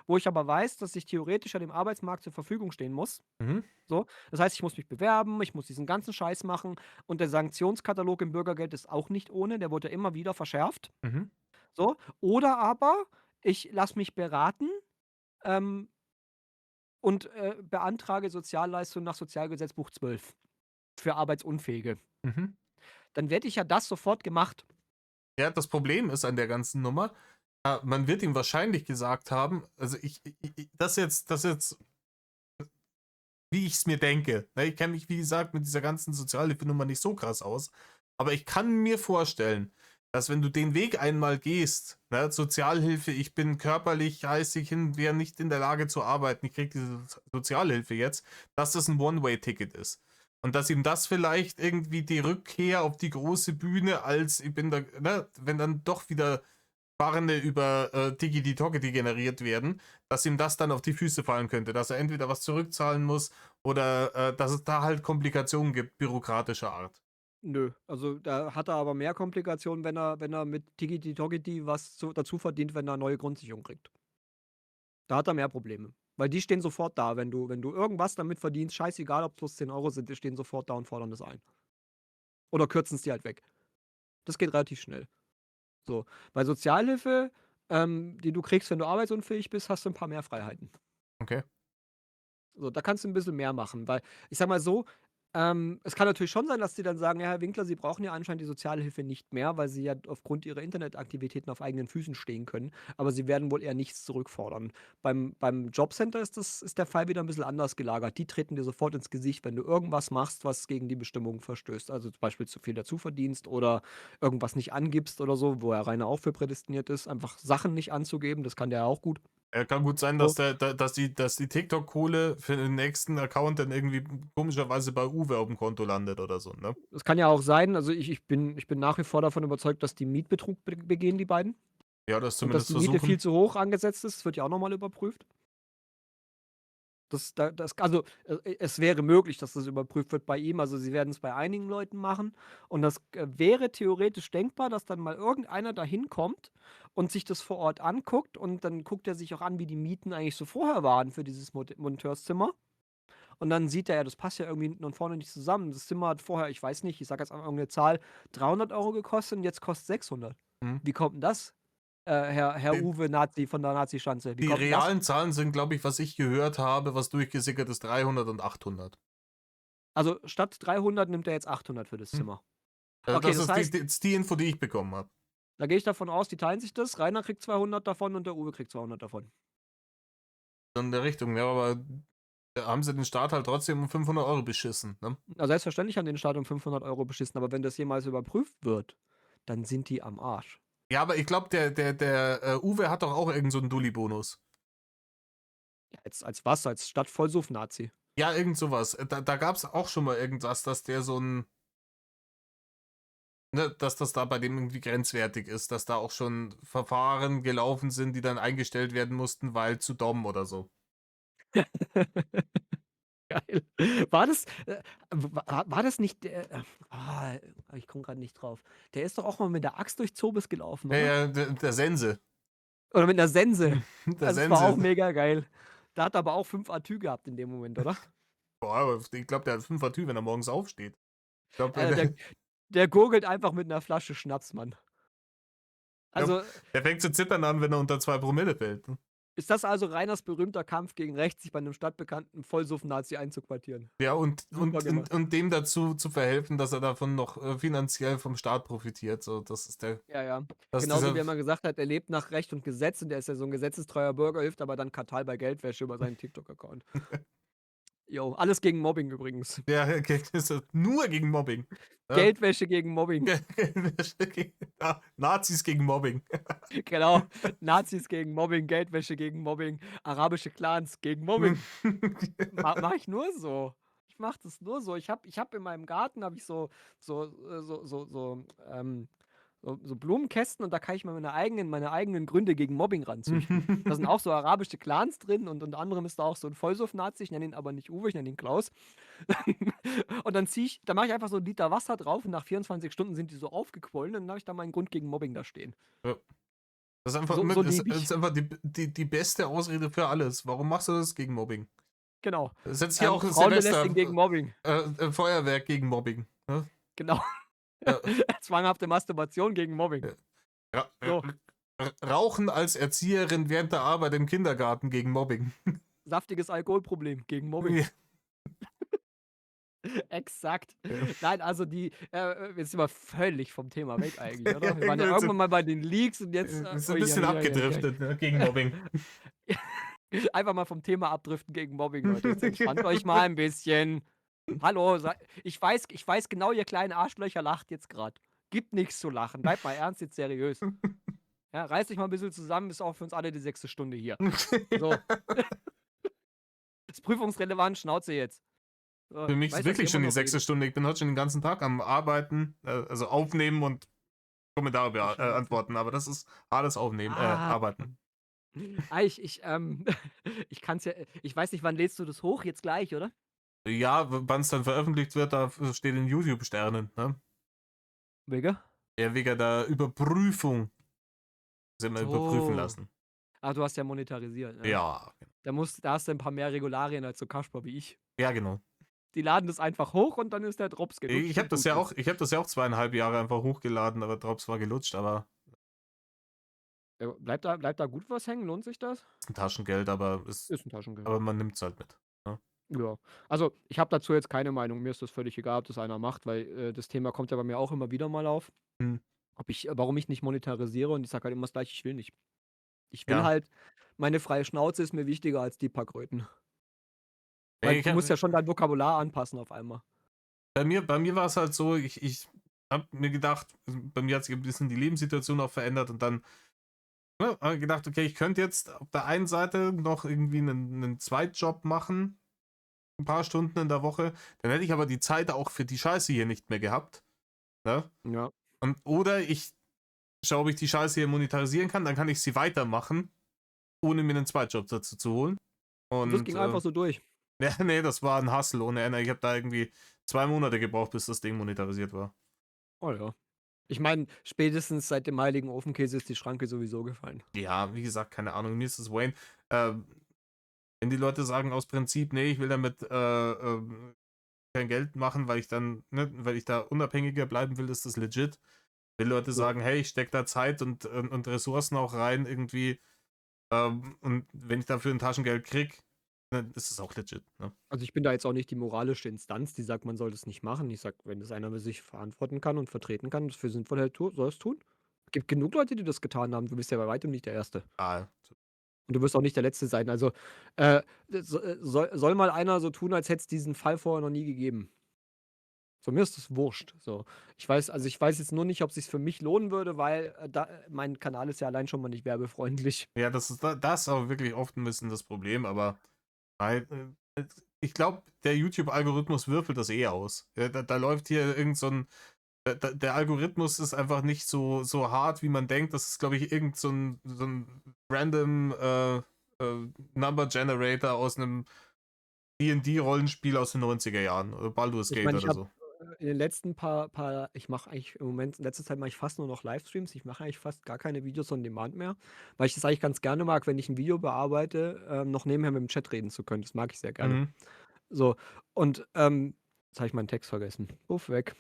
wo ich aber weiß, dass ich theoretisch ja dem Arbeitsmarkt zur Verfügung stehen muss. Mhm, So. Das heißt, ich muss mich bewerben, ich muss diesen ganzen Scheiß machen und der Sanktionskatalog im Bürgergeld ist auch nicht ohne, der wurde ja immer wieder verschärft. mhm, So. Oder aber ich lasse mich beraten, ähm, und, beantrage Sozialleistungen nach Sozialgesetzbuch 12 für Arbeitsunfähige. mhm. Dann hätte ich ja das sofort gemacht. Ja, das Problem ist an der ganzen Nummer, man wird ihm wahrscheinlich gesagt haben, also das jetzt, wie ich es mir denke. Ne, ich kenne mich, wie gesagt, mit dieser ganzen Sozialhilfenummer nicht so krass aus. Aber ich kann mir vorstellen, dass wenn du den Weg einmal gehst, ne, Sozialhilfe, ich bin körperlich, geistig hinterher nicht in der Lage zu arbeiten, ich kriege diese Sozialhilfe jetzt, dass das ein One-Way-Ticket ist. Und dass ihm das vielleicht irgendwie die Rückkehr auf die große Bühne als, ich bin da, ne, wenn dann doch wieder Barne über Tiki-Tockety generiert werden, dass ihm das dann auf die Füße fallen könnte, dass er entweder was zurückzahlen muss oder dass es da halt Komplikationen gibt, bürokratischer Art. Nö, also da hat er aber mehr Komplikationen, wenn er mit Tigiti-Toggiti was dazu verdient, wenn er neue Grundsicherung kriegt. Da hat er mehr Probleme. Weil die stehen sofort da. Wenn du irgendwas damit verdienst, scheißegal, ob es bloß 10 Euro sind, die stehen sofort da und fordern das ein. Oder kürzen es dir halt weg. Das geht relativ schnell. So. Bei Sozialhilfe, die du kriegst, wenn du arbeitsunfähig bist, hast du ein paar mehr Freiheiten. Okay. So, da kannst du 'n bisschen mehr machen, weil ich sage mal so, es kann natürlich schon sein, dass die dann sagen: „Ja, Herr Winkler, Sie brauchen ja anscheinend die Sozialhilfe nicht mehr, weil Sie ja aufgrund Ihrer Internetaktivitäten auf eigenen Füßen stehen können, aber Sie werden wohl eher nichts zurückfordern.“ Beim Jobcenter ist der Fall wieder 'n bisschen anders gelagert. Die treten dir sofort ins Gesicht, wenn du irgendwas machst, was gegen die Bestimmungen verstößt. Also, zum Beispiel zu viel dazu verdienst oder irgendwas nicht angibst oder so, wo Herr Reiner auch für prädestiniert ist, einfach Sachen nicht anzugeben, das kann der ja auch gut. Kann gut sein, dass, So. dass die TikTok-Kohle für den nächsten Account dann irgendwie komischerweise bei Uwe auf dem Konto landet oder so, ne? Es kann ja auch sein, also ich bin nach wie vor davon überzeugt, dass die Mietbetrug begehen, die beiden. Ja, das Und dass zumindest die Miete versuchen. viel zu hoch angesetzt ist, das wird ja auch noch mal überprüft. Also, es wäre möglich, dass das überprüft wird bei ihm. Also, sie werden es bei einigen Leuten machen. Und das, wäre theoretisch denkbar, dass dann mal irgendeiner da hinkommt und sich das vor Ort anguckt. Und dann guckt er sich auch an, wie die Mieten eigentlich so vorher waren für dieses Monteurszimmer. Und dann sieht er, ja, das passt ja irgendwie hinten und vorne nicht zusammen. Das Zimmer hat vorher, ich weiß nicht, ich sage jetzt einfach irgendeine Zahl, 300 € gekostet und jetzt kostet 600. Hm. Wie kommt denn das, Herr Die, Uwe Nazi von der Nazi-Schanze? Wie die kommt denn das? realen Zahlen sind, glaube ich, was ich gehört habe, was durchgesickert ist, 300 und 800. Also statt 300 nimmt er jetzt 800 für das Hm. Zimmer. Okay, Das das ist heißt, die Info, die ich bekommen habe. da gehe ich davon aus, die teilen sich das. Rainer kriegt 200 davon und der Uwe kriegt 200 davon. In der Richtung, ja, aber haben sie den Staat halt trotzdem um 500 € beschissen, ne? Na, selbstverständlich haben den Staat um 500 € beschissen, aber wenn das jemals überprüft wird, dann sind die am Arsch. Ja, aber ich glaube, der Uwe hat doch auch irgend so einen Dulli-Bonus. Ja, als was? Als Stadt-Vollsuff-Nazi. Ja, irgend sowas. Da gab es auch schon mal irgendwas, dass der so ein, ne, dass das da bei dem irgendwie grenzwertig ist, dass da auch schon Verfahren gelaufen sind, die dann eingestellt werden mussten, weil zu dumm oder so. Geil. War das, war das nicht der, ich komme gerade nicht drauf. Der ist doch auch mal mit der Axt durch Zobis gelaufen, Ja, oder? ja, der Sense. Oder mit 'ner Sense. Der Also, es war auch Sense. mega geil. Da hat er aber auch 5 Atü gehabt in dem Moment, oder? Boah, aber ich glaube, der hat 5 Tür, wenn er morgens aufsteht. Ich glaube, Alter, der gurgelt einfach mit 'ner Flasche Schnaps, Mann. glaub, Also, der fängt zu zittern an, wenn er unter 2 Promille fällt. ist das also Reiners berühmter Kampf gegen rechts, sich bei 'nem stadtbekannten Vollsuff-Nazi einzuquartieren? Ja, und, Super und, und, gemacht. und dem dazu zu verhelfen, dass er davon noch finanziell vom Staat profitiert. So, Ja, ja. das ist Genauso dieser, wie er mal gesagt hat, er lebt nach Recht und Gesetz und der ist ja so 'n gesetzestreuer Bürger, hilft aber dann Kartal bei Geldwäsche über seinen TikTok-Account. Jo, alles gegen Mobbing übrigens. Ja, ist nur gegen Mobbing. Ja. Geldwäsche gegen Mobbing. Ja, Nazis gegen Mobbing. Genau. Nazis gegen Mobbing, Geldwäsche gegen Mobbing, arabische Clans gegen Mobbing. Mache ich nur so. Ich mache das nur so. Ich habe in meinem Garten habe ich so so Blumenkästen und da kann ich mal meine eigenen Gründe gegen Mobbing ranzüchten. Da sind auch so arabische Clans drin und unter anderem ist da auch so ein Vollsuff-Nazi, ich nenne ihn aber nicht Uwe, ich nenne ihn Klaus. Und dann mache ich einfach so 1 Liter Wasser drauf und nach 24 Stunden sind die so aufgequollen und dann habe ich da meinen Grund gegen Mobbing da stehen. Ja. Das ist einfach, So ist, lebe ich. ist einfach die beste Ausrede für alles. Warum machst du das gegen Mobbing? Genau. Setzt hier auch Frauen Silvester belästigen gegen Mobbing. Feuerwerk gegen Mobbing. Ne? Genau. Ja, Zwanghafte Masturbation gegen Mobbing. ja, So. Rauchen als Erzieherin während der Arbeit im Kindergarten gegen Mobbing. Saftiges Alkoholproblem gegen Mobbing. Ja. Exakt. Ja. Nein, also jetzt sind wir völlig vom Thema weg eigentlich, oder? Wir waren ja Wir sind- irgendwann mal bei den Leaks und jetzt. Wir sind ein bisschen abgedriftet, ne, gegen Mobbing. Einfach mal vom Thema abdriften gegen Mobbing, Leute. Jetzt entspannt euch mal ein bisschen. Hallo, ich weiß genau, ihr kleinen Arschlöcher lacht jetzt gerade. Gibt nichts zu lachen. Bleibt mal ernst, jetzt seriös. Ja, reißt euch mal ein bisschen zusammen, ist auch für uns alle die 6. Stunde hier. So. Das ist prüfungsrelevant, Schnauze jetzt. So, Für mich ist weiß, dass wirklich ihr schon immer die noch 6. Stunde. Ich bin heute schon den ganzen Tag am Arbeiten, also aufnehmen und Kommentare beantworten. Aber das ist alles aufnehmen, arbeiten. Ich ich kann's ja ich weiß nicht, wann lädst du das hoch? Jetzt gleich, oder? Ja, wann es dann veröffentlicht wird, da steht in YouTube-Sternen. Ne? Wege? Ja, wegen der Überprüfung. Sind wir überprüfen So. lassen. Ah, du hast ja monetarisiert, ne? Ja. Da hast du ein paar mehr Regularien als so Kasper wie ich. Ja, genau. Die laden das einfach hoch und dann ist der Drops gelutscht. Ich habe und das gut ja ist. auch, 2,5 Jahre einfach hochgeladen, aber Drops war gelutscht, aber Bleibt da gut was hängen? Lohnt sich das? ein Taschengeld, aber Ist ein Taschengeld. man nimmt es halt mit. Ne? Ja. Also, ich habe dazu jetzt keine Meinung. Mir ist das völlig egal, ob das einer macht, weil das Thema kommt ja bei mir auch immer wieder mal auf. Hm. Warum ich nicht monetarisiere und ich sage halt immer das Gleiche, ich will nicht. Ich will Ja. halt, meine freie Schnauze ist mir wichtiger als die paar Kröten. Weil Ich du hab, musst ja schon dein Vokabular anpassen auf einmal. bei mir war es halt so, ich habe mir gedacht, bei mir hat sich ein bisschen die Lebenssituation auch verändert und dann habe ich gedacht, okay, ich könnte jetzt auf der einen Seite noch irgendwie einen Zweitjob machen, ein paar Stunden in der Woche, dann hätte ich aber die Zeit auch für die Scheiße hier nicht mehr gehabt. Ne? Ja. Oder ich schaue, ob ich die Scheiße hier monetarisieren kann, dann kann ich sie weitermachen, ohne mir einen Zweitjob dazu zu holen. Und Das ging einfach so durch. ja, nee, das war ein Hustle ohne Ende. Ich habe da irgendwie 2 Monate gebraucht, bis das Ding monetarisiert war. Oh ja. Ich meine, spätestens seit dem heiligen Ofenkäse ist die Schranke sowieso gefallen. Ja, wie gesagt, keine Ahnung. Mir ist es Wayne. Wenn die Leute sagen aus Prinzip, nee, ich will damit kein Geld machen, weil ich dann, ne, weil ich da unabhängiger bleiben will, ist das legit. Wenn Leute sagen, hey, ich stecke da Zeit und Ressourcen auch rein irgendwie, und wenn ich dafür ein Taschengeld krieg, dann ist es auch legit. Ne? Also ich bin da jetzt auch nicht die moralische Instanz, die sagt, man soll das nicht machen. Ich sag, wenn das einer für sich verantworten kann und vertreten kann, das für sinnvoll hält, soll es tun. Es gibt genug Leute, die das getan haben. Du bist ja bei weitem nicht der Erste. Ah, Und du wirst auch nicht der Letzte sein. Also soll mal einer so tun, als hätte es diesen Fall vorher noch nie gegeben. So, mir ist das wurscht. So. Ich weiß jetzt nur nicht, ob es sich für mich lohnen würde, weil mein Kanal ist ja allein schon mal nicht werbefreundlich. ja, das ist aber wirklich oft ein bisschen das Problem, aber ich glaube, der YouTube-Algorithmus würfelt das eh aus. Ja, da läuft hier irgend so ein. Der Algorithmus ist einfach nicht so hart, wie man denkt. Das ist, glaube ich, irgend so ein random Number Generator aus einem D&D-Rollenspiel aus den 90er Jahren. Oder Baldur's Ich Gate meine, ich oder habe so. in den letzten ich mache eigentlich im Moment, in letzter Zeit mache ich fast nur noch Livestreams. Ich mache eigentlich fast gar keine Videos on Demand mehr, weil ich das eigentlich ganz gerne mag, wenn ich ein Video bearbeite, noch nebenher mit dem Chat reden zu können. Das mag ich sehr gerne. Mhm. So, und jetzt habe ich meinen Text vergessen. Puff, weg.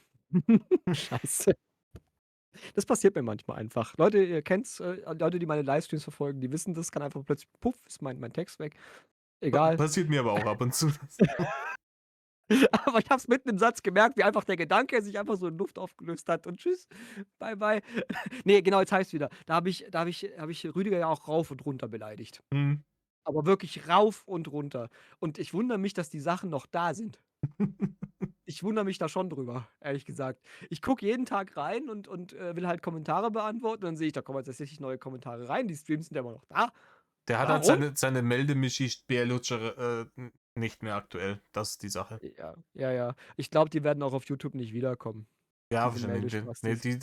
Scheiße. Das passiert mir manchmal einfach. Leute, ihr kennt's, Leute, die meine Livestreams verfolgen, die wissen das, kann einfach plötzlich, puff, ist mein Text weg. Egal. Passiert mir aber auch ab und zu. Aber ich habe es mitten im Satz gemerkt, wie einfach der Gedanke sich einfach so in Luft aufgelöst hat und tschüss, bye bye. Ne, genau, jetzt heißt wieder. Da habe ich Rüdiger ja auch rauf und runter beleidigt. Mhm. aber wirklich rauf und runter. Und ich wundere mich, dass die Sachen noch da sind. Ich wundere mich da schon drüber, ehrlich gesagt. Ich gucke jeden Tag rein und will halt Kommentare beantworten, dann sehe ich, da kommen jetzt tatsächlich neue Kommentare rein. Die Streams sind ja immer noch da. Der hat halt Warum? seine Meldemischis Bärlutscher nicht mehr aktuell. Das ist die Sache. Ja, ja, ja. Ich glaube, die werden auch auf YouTube nicht wiederkommen, Ja, diese wahrscheinlich. Nee, Meldespastis.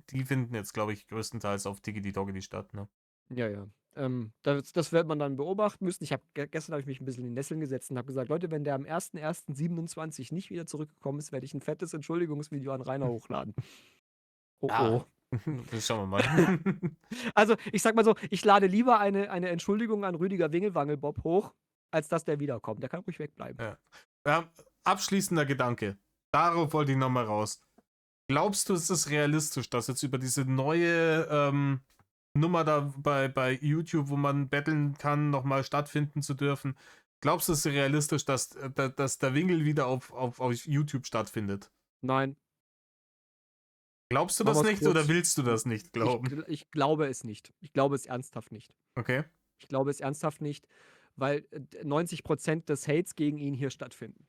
die finden jetzt, glaube ich, größtenteils auf Diggity Doggity statt, ne? Ja, ja. Das wird man dann beobachten müssen. Gestern habe ich mich ein bisschen in die Nesseln gesetzt und habe gesagt: „Leute, wenn der am 1.1.27 nicht wieder zurückgekommen ist, werde ich ein fettes Entschuldigungsvideo an Rainer hochladen." Oh, Ja, oh. schauen wir mal. Also, ich sage mal so, ich lade lieber eine Entschuldigung an Rüdiger Wingelwangelbob hoch, als dass der wiederkommt. Der kann ruhig wegbleiben. Ja. Abschließender Gedanke. Darauf wollte ich nochmal raus. Glaubst du, ist es realistisch, dass jetzt über diese neue Nummer da bei YouTube, wo man betteln kann, nochmal stattfinden zu dürfen? Glaubst du, es ist realistisch, dass der Wingel wieder auf YouTube stattfindet? Nein, Glaubst du machen das wir's nicht oder kurz. willst du das nicht glauben? Ich glaube es nicht. Ich glaube es ernsthaft nicht. Okay. Ich glaube es ernsthaft nicht, weil, 90% des Hates gegen ihn hier stattfinden.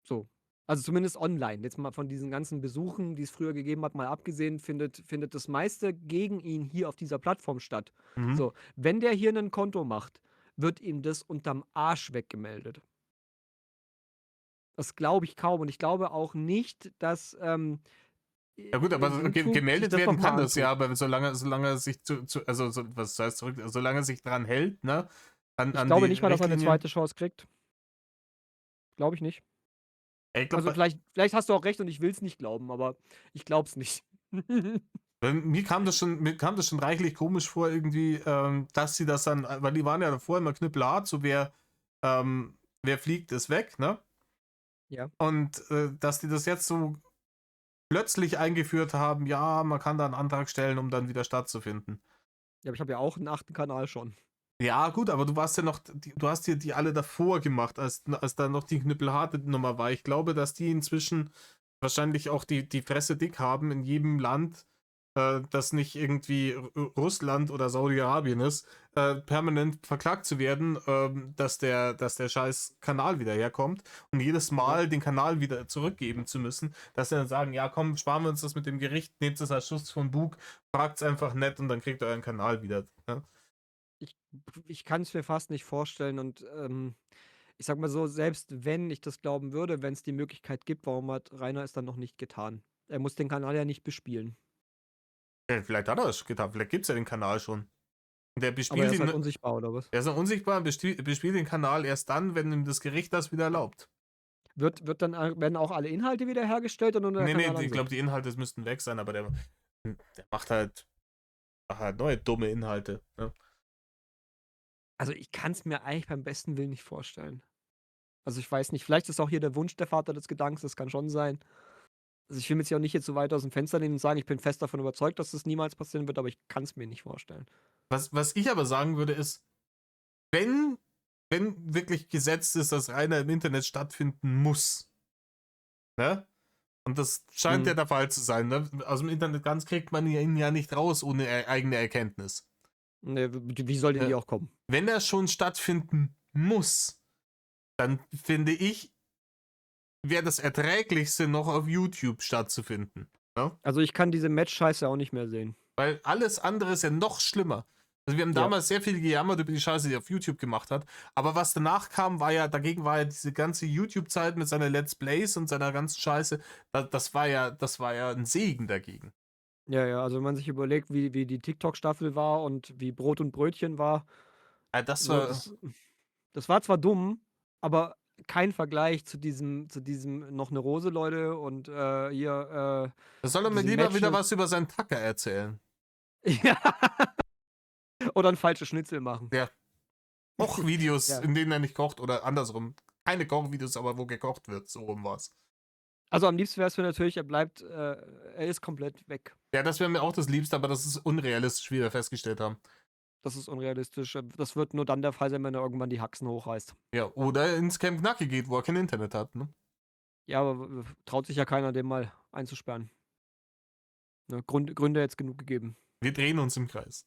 So. Also, zumindest online. Jetzt mal von diesen ganzen Besuchen, die es früher gegeben hat, mal abgesehen, findet das meiste gegen ihn hier auf dieser Plattform statt. Mhm. So, wenn der hier 'nen Konto macht, wird ihm das unterm Arsch weggemeldet. Das glaube ich kaum und ich glaube auch nicht, dass, Ja gut, aber YouTube sich gemeldet das werden noch kann mal das ja, antut. aber solange er sich also was heißt zurück, solange er sich dran hält, ne, Ich an glaube die nicht mal, dass er 'ne Richtlinien. zweite Chance kriegt. Glaube ich nicht. Ich Also, glaube, vielleicht hast du auch recht und ich will's nicht glauben, aber ich glaube es nicht. mir kam das schon reichlich komisch vor irgendwie, dass sie das dann, weil die waren ja davor immer knüppelhart, so wer fliegt, ist weg, ne? Ja. Und dass die das jetzt so plötzlich eingeführt haben, ja, man kann da einen Antrag stellen, um dann wieder stattzufinden. Ja, aber ich habe ja auch 'n 8. Kanal schon. Ja, gut, aber du warst ja noch, du hast dir die alle davor gemacht, als da noch die knüppelharte Nummer war. Ich glaube, dass die inzwischen wahrscheinlich auch die Fresse dick haben in jedem Land, das nicht irgendwie Russland oder Saudi-Arabien ist, permanent verklagt zu werden, dass der scheiß Kanal wieder herkommt und jedes Ja. Mal den Kanal wieder zurückgeben zu müssen, dass sie dann sagen, ja komm, sparen wir uns das mit dem Gericht, nehmt es als Schuss von Bug, fragt's einfach nett und dann kriegt ihr euren Kanal wieder. Ja? Ich ich kann's mir fast nicht vorstellen und, ich sage mal so, selbst wenn ich das glauben würde, wenn's die Möglichkeit gibt, warum hat Rainer es dann noch nicht getan? Er muss den Kanal ja nicht bespielen. Vielleicht hat er es getan, vielleicht gibt es ja den Kanal schon. Der Aber er bespielt ist ihn, halt unsichtbar oder was? er ist noch unsichtbar und bespielt den Kanal erst dann, wenn ihm das Gericht das wieder erlaubt. Werden auch alle Inhalte wiederhergestellt oder nur der Nee, nee, Kanal an ich glaube, sich? die Inhalte müssten weg sein, aber der macht halt neue dumme Inhalte. Ja. Also, ich kann's mir eigentlich beim besten Willen nicht vorstellen. Also, ich weiß nicht, vielleicht ist auch hier der Wunsch der Vater des Gedankens, das kann schon sein. Also, ich will mich jetzt ja auch nicht jetzt so weit aus'm Fenster lehnen und sagen, ich bin fest davon überzeugt, dass das niemals passieren wird, aber ich kann's mir nicht vorstellen. Was ich aber sagen würde, ist, wenn, wenn wirklich gesetzt ist, dass Rainer im Internet stattfinden muss, ne? Und das scheint ja Mhm. der Fall zu sein, ne? Aus dem Internet ganz kriegt man ihn ja nicht raus ohne eigene Erkenntnis. Ne, wie soll denn die Ja. auch kommen? Wenn er schon stattfinden muss, dann finde ich, wäre das Erträglichste noch auf YouTube stattzufinden. Ne? Also, ich kann diese Match-Scheiße auch nicht mehr sehen. Weil alles andere ist ja noch schlimmer. Also wir haben Ja. damals sehr viel gejammert über die Scheiße, die er auf YouTube gemacht hat. Aber was danach kam, dagegen war ja diese ganze YouTube-Zeit mit seiner Let's Plays und seiner ganzen Scheiße, das war ja ein Segen dagegen. Ja, ja, also, wenn man sich überlegt, wie die TikTok-Staffel war und wie Brot und Brötchen war, Ja, das so, war, das war zwar dumm, aber kein Vergleich zu diesem „noch 'ne Rose, Leute" und, hier, da soll er mir diesen lieber wieder Matches. was über seinen Tacker erzählen. Ja. Oder 'n falsches Schnitzel machen. Ja, Kochvideos, Ja. in denen er nicht kocht oder andersrum. Keine Kochvideos, aber wo gekocht wird, so rum war's. Also, am liebsten wär's mir natürlich, er ist komplett weg. Ja, das wäre mir auch das Liebste, aber das ist unrealistisch, wie wir festgestellt haben. Das ist unrealistisch. Das wird nur dann der Fall sein, wenn er irgendwann die Haxen hochreißt. Ja, oder ins Camp Knacke geht, wo er kein Internet hat, ne? Ja, aber traut sich ja keiner, den mal einzusperren. Ne, Gründe jetzt genug gegeben. Wir drehen uns im Kreis.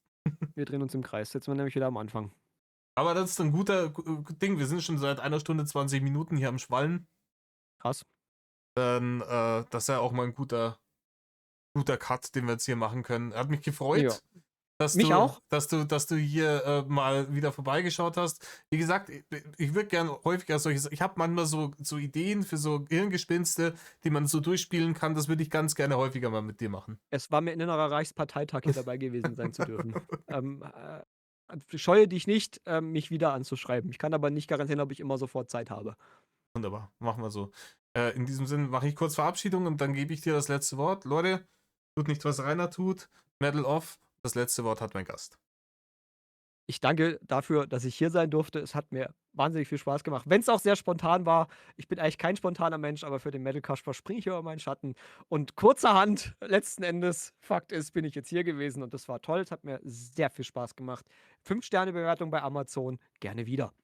wir drehen uns im Kreis. Jetzt sind wir nämlich wieder am Anfang. Aber das ist ein guter Ding. Wir sind schon seit 1 Stunde 20 Minuten hier am Schwallen. Krass. Dann, das ist ja auch mal ein guter Cut, den wir jetzt hier machen können. Hat mich gefreut, Ja. dass Mich auch. dass du hier mal wieder vorbeigeschaut hast. Wie gesagt, ich würde gerne häufiger solche. Ich habe manchmal so Ideen für so Hirngespinste, die man so durchspielen kann. Das würde ich ganz gerne häufiger mal mit dir machen. Es war mir ein innerer Reichsparteitag, hier dabei gewesen sein zu dürfen. Scheue dich nicht, mich wieder anzuschreiben. Ich kann aber nicht garantieren, ob ich immer sofort Zeit habe. Wunderbar, machen wir so. In diesem Sinne mache ich kurz Verabschiedung und dann gebe ich dir das letzte Wort. Leute, tut nicht, was Rainer tut. Medal off. Das letzte Wort hat mein Gast. Ich danke dafür, dass ich hier sein durfte. Es hat mir wahnsinnig viel Spaß gemacht. Wenn es auch sehr spontan war. Ich bin eigentlich kein spontaner Mensch, aber für den Metal Kasper springe ich über meinen Schatten. Und kurzerhand, letzten Endes, Fakt ist, bin ich jetzt hier gewesen und das war toll. Es hat mir sehr viel Spaß gemacht. 5-Sterne-Bewertung bei Amazon. Gerne wieder.